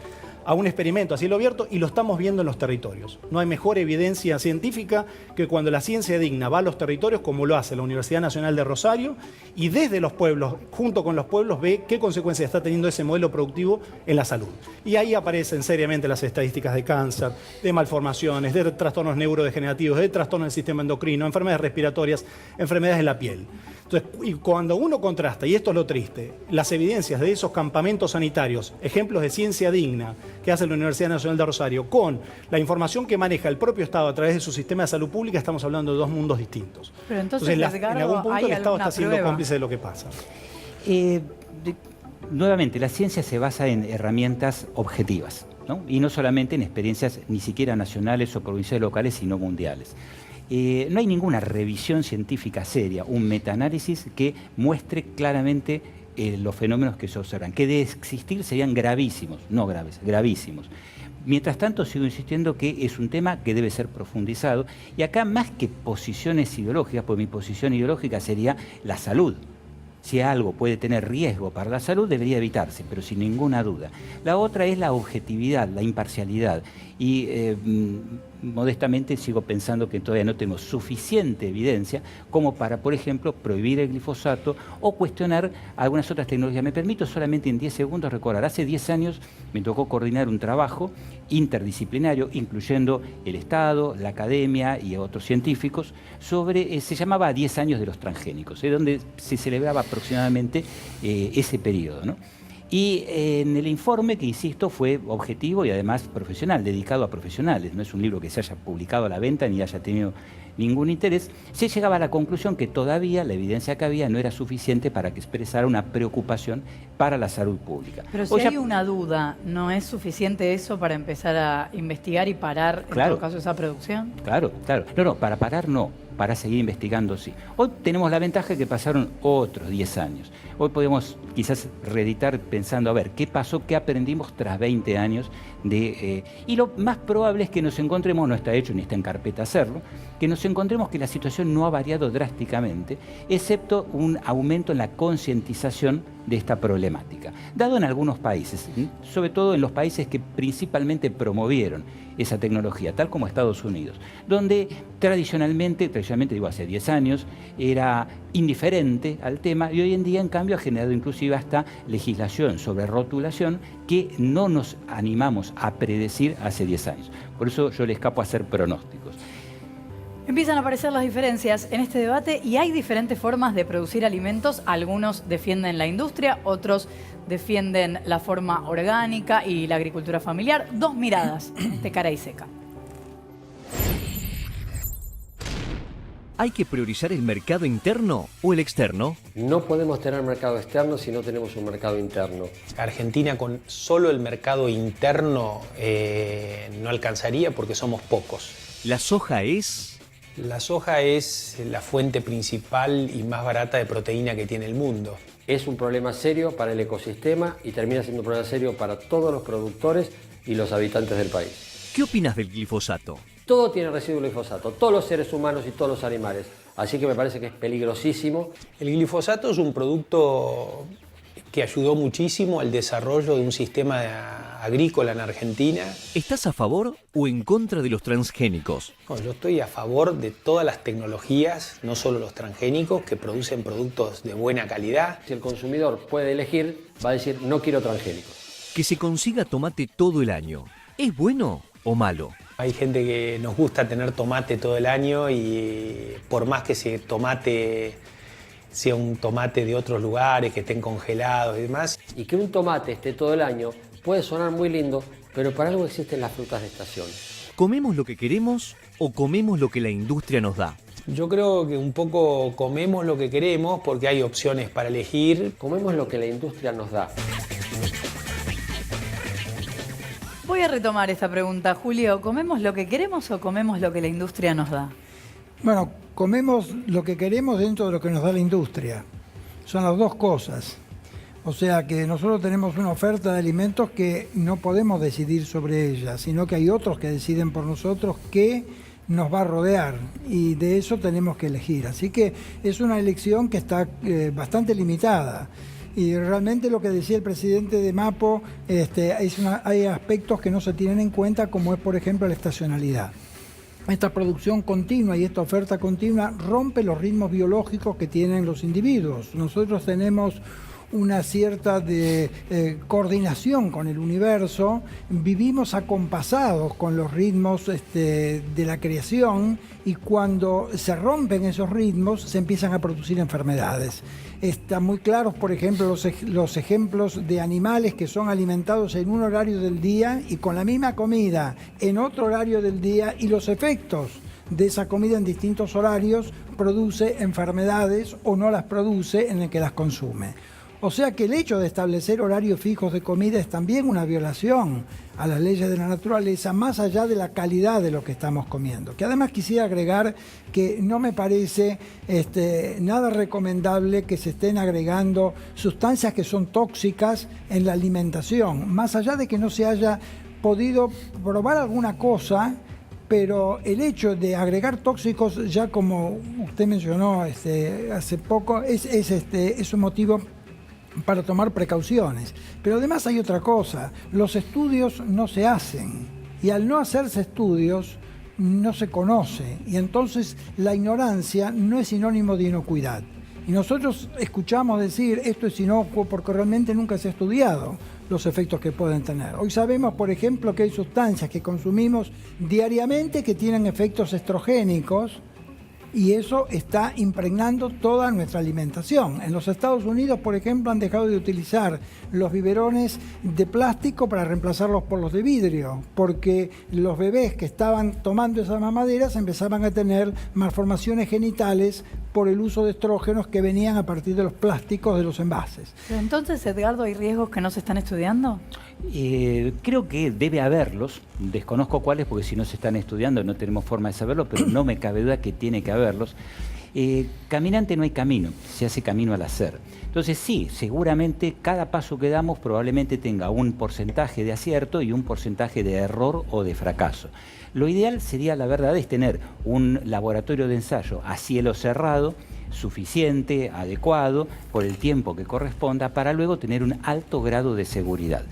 a un experimento a cielo abierto y lo estamos viendo en los territorios. No hay mejor evidencia científica que cuando la ciencia digna va a los territorios, como lo hace la Universidad Nacional de Rosario, y desde los pueblos, junto con los pueblos, ve qué consecuencias está teniendo ese modelo productivo en la salud. Y ahí aparecen seriamente las estadísticas de cáncer, de malformaciones, de trastornos neurodegenerativos, de trastornos del sistema endocrino, enfermedades respiratorias, enfermedades de la piel. Entonces, y cuando uno contrasta, y esto es lo triste, las evidencias de esos campamentos sanitarios, ejemplos de ciencia digna que hace la Universidad Nacional de Rosario, con la información que maneja el propio Estado a través de su sistema de salud pública, estamos hablando de dos mundos distintos. Pero entonces en algún punto el Estado está siendo cómplice de lo que pasa. Nuevamente, la ciencia se basa en herramientas objetivas, ¿no? Y no solamente en experiencias ni siquiera nacionales o provinciales locales, sino mundiales. No hay ninguna revisión científica seria, un metaanálisis que muestre claramente los fenómenos que se observan, que de existir serían gravísimos, no graves, gravísimos. Mientras tanto, sigo insistiendo que es un tema que debe ser profundizado, y acá más que posiciones ideológicas, pues mi posición ideológica sería la salud. Si algo puede tener riesgo para la salud, debería evitarse, pero sin ninguna duda. La otra es la objetividad, la imparcialidad. Y modestamente sigo pensando que todavía no tenemos suficiente evidencia como para, por ejemplo, prohibir el glifosato o cuestionar algunas otras tecnologías. Me permito solamente en 10 segundos recordar. Hace 10 años me tocó coordinar un trabajo interdisciplinario, incluyendo el Estado, la academia y otros científicos, sobre, se llamaba 10 años de los transgénicos, donde se celebraba aproximadamente ese periodo, ¿no? Y en el informe, que insisto, fue objetivo y además profesional, dedicado a profesionales. No es un libro que se haya publicado a la venta ni haya tenido ningún interés, se llegaba a la conclusión que todavía la evidencia que había no era suficiente para que expresara una preocupación para la salud pública. Pero si hay una duda, ¿no es suficiente eso para empezar a investigar y parar, en todo caso, esa producción? Claro. No, para parar no, para seguir investigando sí. Hoy tenemos la ventaja de que pasaron otros 10 años. Hoy podemos quizás reeditar pensando, a ver, ¿qué pasó? ¿Qué aprendimos tras 20 años? Y lo más probable es que nos encontremos, no está hecho ni está en carpeta hacerlo, que nos encontremos que la situación no ha variado drásticamente, excepto un aumento en la concientización de esta problemática, dado en algunos países, sobre todo en los países que principalmente promovieron esa tecnología, tal como Estados Unidos, donde tradicionalmente digo hace 10 años, era indiferente al tema y hoy en día en cambio ha generado inclusive hasta legislación sobre rotulación que no nos animamos a predecir hace 10 años. Por eso yo le escapo a hacer pronósticos. Empiezan a aparecer las diferencias en este debate y hay diferentes formas de producir alimentos. Algunos defienden la industria, otros defienden la forma orgánica y la agricultura familiar. Dos miradas de cara y seca. ¿Hay que priorizar el mercado interno o el externo? No podemos tener mercado externo si no tenemos un mercado interno. Argentina con solo el mercado interno no alcanzaría porque somos pocos. ¿La soja es...? La soja es la fuente principal y más barata de proteína que tiene el mundo. Es un problema serio para el ecosistema y termina siendo un problema serio para todos los productores y los habitantes del país. ¿Qué opinas del glifosato? Todo tiene residuo de glifosato, todos los seres humanos y todos los animales. Así que me parece que es peligrosísimo. El glifosato es un producto que ayudó muchísimo al desarrollo de un sistema agrícola en Argentina. ¿Estás a favor o en contra de los transgénicos? No, yo estoy a favor de todas las tecnologías, no solo los transgénicos, que producen productos de buena calidad. Si el consumidor puede elegir, va a decir no quiero transgénicos. Que se consiga tomate todo el año, ¿es bueno o malo? Hay gente que nos gusta tener tomate todo el año y por más que ese tomate sea un tomate de otros lugares, que estén congelados y demás. Y que un tomate esté todo el año puede sonar muy lindo, pero para algo existen las frutas de estación. ¿Comemos lo que queremos o comemos lo que la industria nos da? Yo creo que un poco comemos lo que queremos porque hay opciones para elegir. Comemos lo que la industria nos da. Voy a retomar esta pregunta, Julio. ¿Comemos lo que queremos o comemos lo que la industria nos da? Bueno, comemos lo que queremos dentro de lo que nos da la industria. Son las dos cosas. O sea que nosotros tenemos una oferta de alimentos que no podemos decidir sobre ella, sino que hay otros que deciden por nosotros qué nos va a rodear y de eso tenemos que elegir. Así que es una elección que está bastante limitada. Y realmente lo que decía el presidente de Mapo, hay aspectos que no se tienen en cuenta, como es, por ejemplo, la estacionalidad. Esta producción continua y esta oferta continua rompe los ritmos biológicos que tienen los individuos. Nosotros tenemos una cierta coordinación con el universo, vivimos acompasados con los ritmos de la creación y cuando se rompen esos ritmos se empiezan a producir enfermedades. Están muy claros, por ejemplo, los ejemplos de animales que son alimentados en un horario del día y con la misma comida en otro horario del día y los efectos de esa comida en distintos horarios produce enfermedades o no las produce en el que las consume. O sea que el hecho de establecer horarios fijos de comida es también una violación a las leyes de la naturaleza, más allá de la calidad de lo que estamos comiendo. Que además quisiera agregar que no me parece nada recomendable que se estén agregando sustancias que son tóxicas en la alimentación, más allá de que no se haya podido probar alguna cosa. Pero el hecho de agregar tóxicos, ya como usted mencionó hace poco, es un motivo para tomar precauciones. Pero además hay otra cosa, los estudios no se hacen y al no hacerse estudios no se conoce y entonces la ignorancia no es sinónimo de inocuidad. Y nosotros escuchamos decir esto es inocuo porque realmente nunca se ha estudiado los efectos que pueden tener. Hoy sabemos, por ejemplo, que hay sustancias que consumimos diariamente que tienen efectos estrogénicos y eso está impregnando toda nuestra alimentación. En los Estados Unidos, por ejemplo, han dejado de utilizar los biberones de plástico para reemplazarlos por los de vidrio, porque los bebés que estaban tomando esas mamaderas empezaban a tener malformaciones genitales por el uso de estrógenos que venían a partir de los plásticos de los envases. Pero entonces, Edgardo, ¿hay riesgos que no se están estudiando? Creo que debe haberlos, desconozco cuáles porque si no se están estudiando no tenemos forma de saberlo, pero no me cabe duda que tiene que haberlos. Caminante no hay camino, se hace camino al hacer. Entonces sí, seguramente cada paso que damos probablemente tenga un porcentaje de acierto y un porcentaje de error o de fracaso. Lo ideal sería, la verdad, es tener un laboratorio de ensayo a cielo cerrado, suficiente, adecuado, por el tiempo que corresponda, para luego tener un alto grado de seguridad.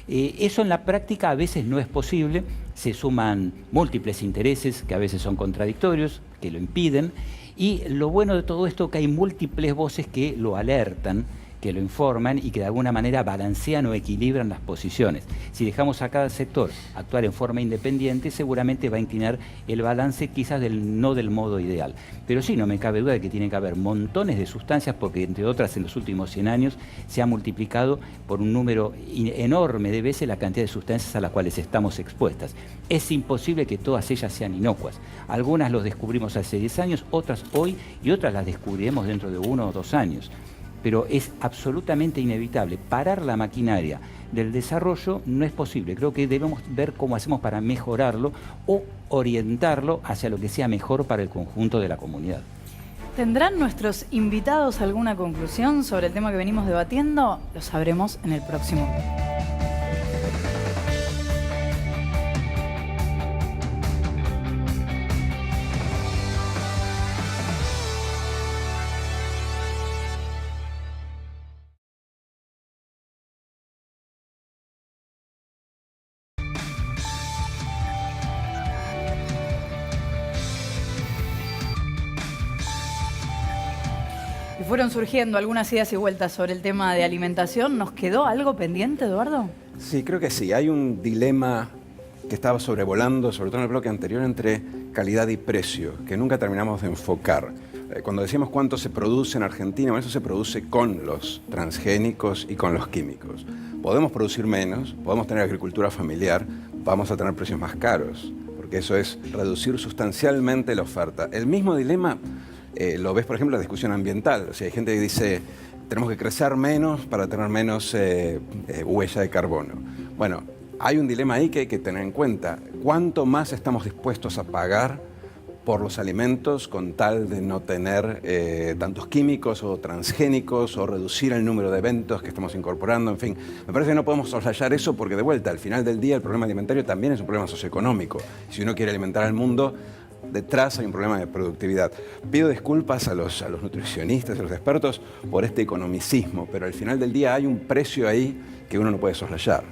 Eso en la práctica a veces no es posible, se suman múltiples intereses que a veces son contradictorios, que lo impiden, y lo bueno de todo esto es que hay múltiples voces que lo alertan, que lo informan y que de alguna manera balancean o equilibran las posiciones. Si dejamos a cada sector actuar en forma independiente, seguramente va a inclinar el balance quizás no del modo ideal. Pero sí, no me cabe duda de que tiene que haber montones de sustancias, porque entre otras en los últimos 100 años se ha multiplicado por un número enorme de veces la cantidad de sustancias a las cuales estamos expuestas. Es imposible que todas ellas sean inocuas. Algunas los descubrimos hace 10 años, otras hoy y otras las descubriremos dentro de 1 o 2 años. Pero es absolutamente inevitable. Parar la maquinaria del desarrollo no es posible. Creo que debemos ver cómo hacemos para mejorarlo o orientarlo hacia lo que sea mejor para el conjunto de la comunidad. ¿Tendrán nuestros invitados alguna conclusión sobre el tema que venimos debatiendo? Lo sabremos en el próximo video. Fueron surgiendo algunas ideas y vueltas sobre el tema de alimentación. ¿Nos quedó algo pendiente, Eduardo? Sí, creo que sí. Hay un dilema que estaba sobrevolando, sobre todo en el bloque anterior, entre calidad y precio, que nunca terminamos de enfocar. Cuando decíamos cuánto se produce en Argentina, eso se produce con los transgénicos y con los químicos. Podemos producir menos, podemos tener agricultura familiar, vamos a tener precios más caros, porque eso es reducir sustancialmente la oferta. El mismo dilema lo ves, por ejemplo, en la discusión ambiental. O sea, hay gente que dice, tenemos que crecer menos para tener menos huella de carbono. Bueno, hay un dilema ahí que hay que tener en cuenta. ¿Cuánto más estamos dispuestos a pagar por los alimentos con tal de no tener tantos químicos o transgénicos o reducir el número de eventos que estamos incorporando? En fin, me parece que no podemos soslayar eso porque, de vuelta, al final del día el problema alimentario también es un problema socioeconómico. Si uno quiere alimentar al mundo, detrás hay un problema de productividad. Pido disculpas a los nutricionistas, a los expertos, por este economicismo, pero al final del día hay un precio ahí que uno no puede soslayar.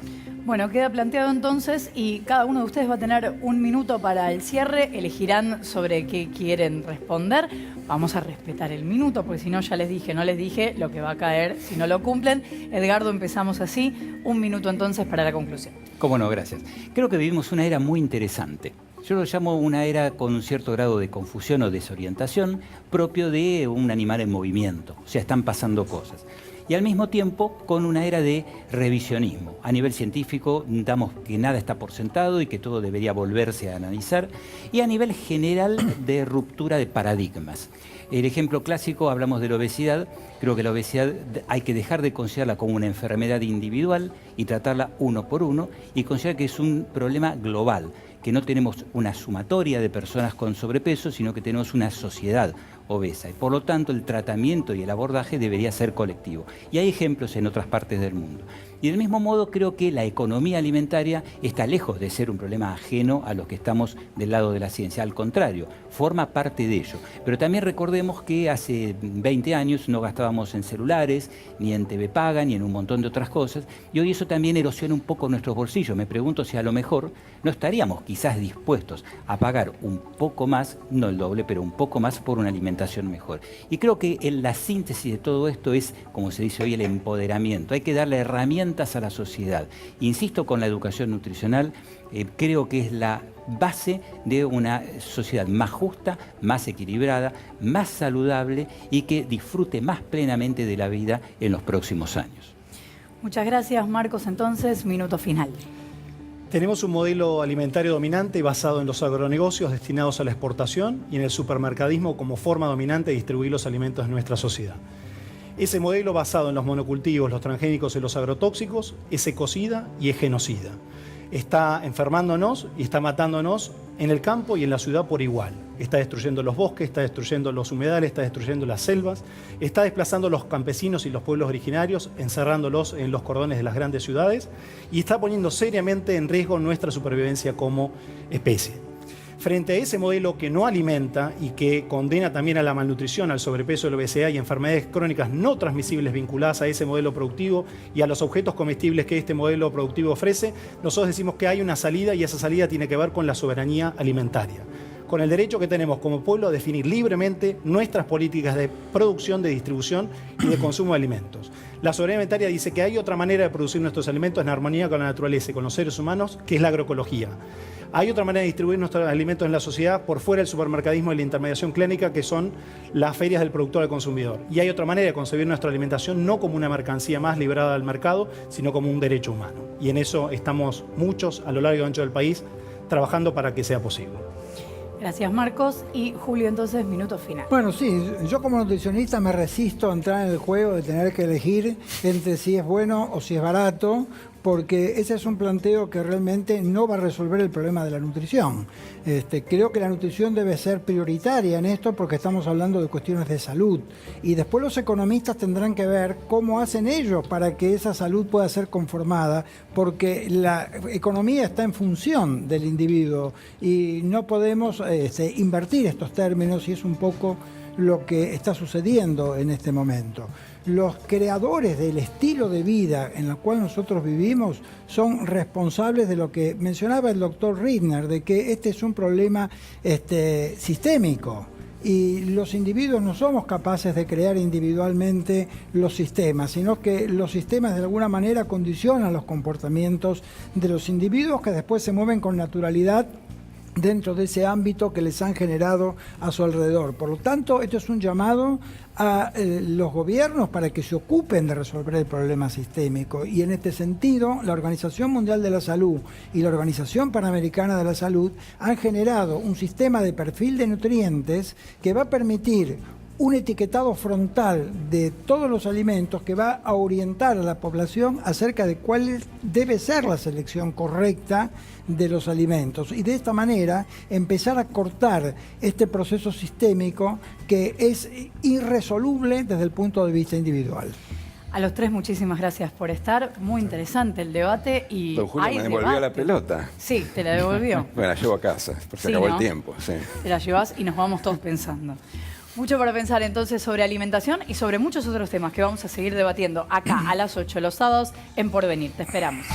Bueno, queda planteado entonces y cada uno de ustedes va a tener 1 minuto para el cierre. Elegirán sobre qué quieren responder. Vamos a respetar el minuto, porque si no, ya les dije, no les dije lo que va a caer si no lo cumplen. Edgardo, empezamos así. 1 minuto entonces para la conclusión. Cómo no, gracias. Creo que vivimos una era muy interesante. Yo lo llamo una era con un cierto grado de confusión o desorientación propio de un animal en movimiento. O sea, están pasando cosas. Y al mismo tiempo con una era de revisionismo. A nivel científico damos que nada está por sentado y que todo debería volverse a analizar. Y a nivel general de ruptura de paradigmas. El ejemplo clásico, hablamos de la obesidad. Creo que la obesidad hay que dejar de considerarla como una enfermedad individual y tratarla uno por uno y considerar que es un problema global, que no tenemos una sumatoria de personas con sobrepeso, sino que tenemos una sociedad obesa. Y por lo tanto, el tratamiento y el abordaje debería ser colectivo. Y hay ejemplos en otras partes del mundo. Y del mismo modo, creo que la economía alimentaria está lejos de ser un problema ajeno a los que estamos del lado de la ciencia. Al contrario, forma parte de ello. Pero también recordemos que hace 20 años no gastábamos en celulares, ni en TV Paga, ni en un montón de otras cosas. Y hoy eso también erosiona un poco nuestros bolsillos. Me pregunto si a lo mejor no estaríamos quizás dispuestos a pagar un poco más, no el doble, pero un poco más por una alimentación mejor. Y creo que la síntesis de todo esto es, como se dice hoy, el empoderamiento. Hay que darle herramientas herramientas a la sociedad. Insisto con la educación nutricional, creo que es la base de una sociedad más justa, más equilibrada, más saludable y que disfrute más plenamente de la vida en los próximos años. Muchas gracias, Marcos. Entonces, minuto final. Tenemos un modelo alimentario dominante basado en los agronegocios destinados a la exportación y en el supermercadismo como forma dominante de distribuir los alimentos de nuestra sociedad. Ese modelo basado en los monocultivos, los transgénicos y los agrotóxicos es ecocida y es genocida. Está enfermándonos y está matándonos en el campo y en la ciudad por igual. Está destruyendo los bosques, está destruyendo los humedales, está destruyendo las selvas, está desplazando a los campesinos y los pueblos originarios, encerrándolos en los cordones de las grandes ciudades y está poniendo seriamente en riesgo nuestra supervivencia como especie. Frente a ese modelo que no alimenta y que condena también a la malnutrición, al sobrepeso, la obesidad y enfermedades crónicas no transmisibles vinculadas a ese modelo productivo y a los objetos comestibles que este modelo productivo ofrece, nosotros decimos que hay una salida y esa salida tiene que ver con la soberanía alimentaria, con el derecho que tenemos como pueblo a definir libremente nuestras políticas de producción, de distribución y de consumo de alimentos. La soberanía alimentaria dice que hay otra manera de producir nuestros alimentos en armonía con la naturaleza y con los seres humanos, que es la agroecología. Hay otra manera de distribuir nuestros alimentos en la sociedad por fuera del supermercadismo y la intermediación clínica, que son las ferias del productor al consumidor. Y hay otra manera de concebir nuestra alimentación no como una mercancía más librada al mercado, sino como un derecho humano. Y en eso estamos muchos a lo largo y ancho del país trabajando para que sea posible. Gracias, Marcos. Y Julio, entonces, minuto final. Bueno, sí, yo como nutricionista me resisto a entrar en el juego de tener que elegir entre si es bueno o si es barato, porque ese es un planteo que realmente no va a resolver el problema de la nutrición. Creo que la nutrición debe ser prioritaria en esto porque estamos hablando de cuestiones de salud. Y después los economistas tendrán que ver cómo hacen ellos para que esa salud pueda ser conformada, porque la economía está en función del individuo y no podemos invertir estos términos, y es un poco lo que está sucediendo en este momento. Los creadores del estilo de vida en el cual nosotros vivimos son responsables de lo que mencionaba el doctor Rittner, de que este es un problema sistémico. Y los individuos no somos capaces de crear individualmente los sistemas, sino que los sistemas de alguna manera condicionan los comportamientos de los individuos, que después se mueven con naturalidad dentro de ese ámbito que les han generado a su alrededor. Por lo tanto, esto es un llamado a los gobiernos para que se ocupen de resolver el problema sistémico. Y en este sentido, la Organización Mundial de la Salud y la Organización Panamericana de la Salud han generado un sistema de perfil de nutrientes que va a permitir un etiquetado frontal de todos los alimentos que va a orientar a la población acerca de cuál debe ser la selección correcta de los alimentos, y de esta manera empezar a cortar este proceso sistémico que es irresoluble desde el punto de vista individual. A los tres, muchísimas gracias por estar. Muy interesante el debate. Y Don Julio me devolvió la pelota. Sí, te la devolvió. Bueno, la llevo a casa, porque se acabó el tiempo. Sí. Te la llevas y nos vamos todos pensando. Mucho para pensar entonces sobre alimentación y sobre muchos otros temas que vamos a seguir debatiendo acá a las 8 los sábados en Porvenir. Te esperamos.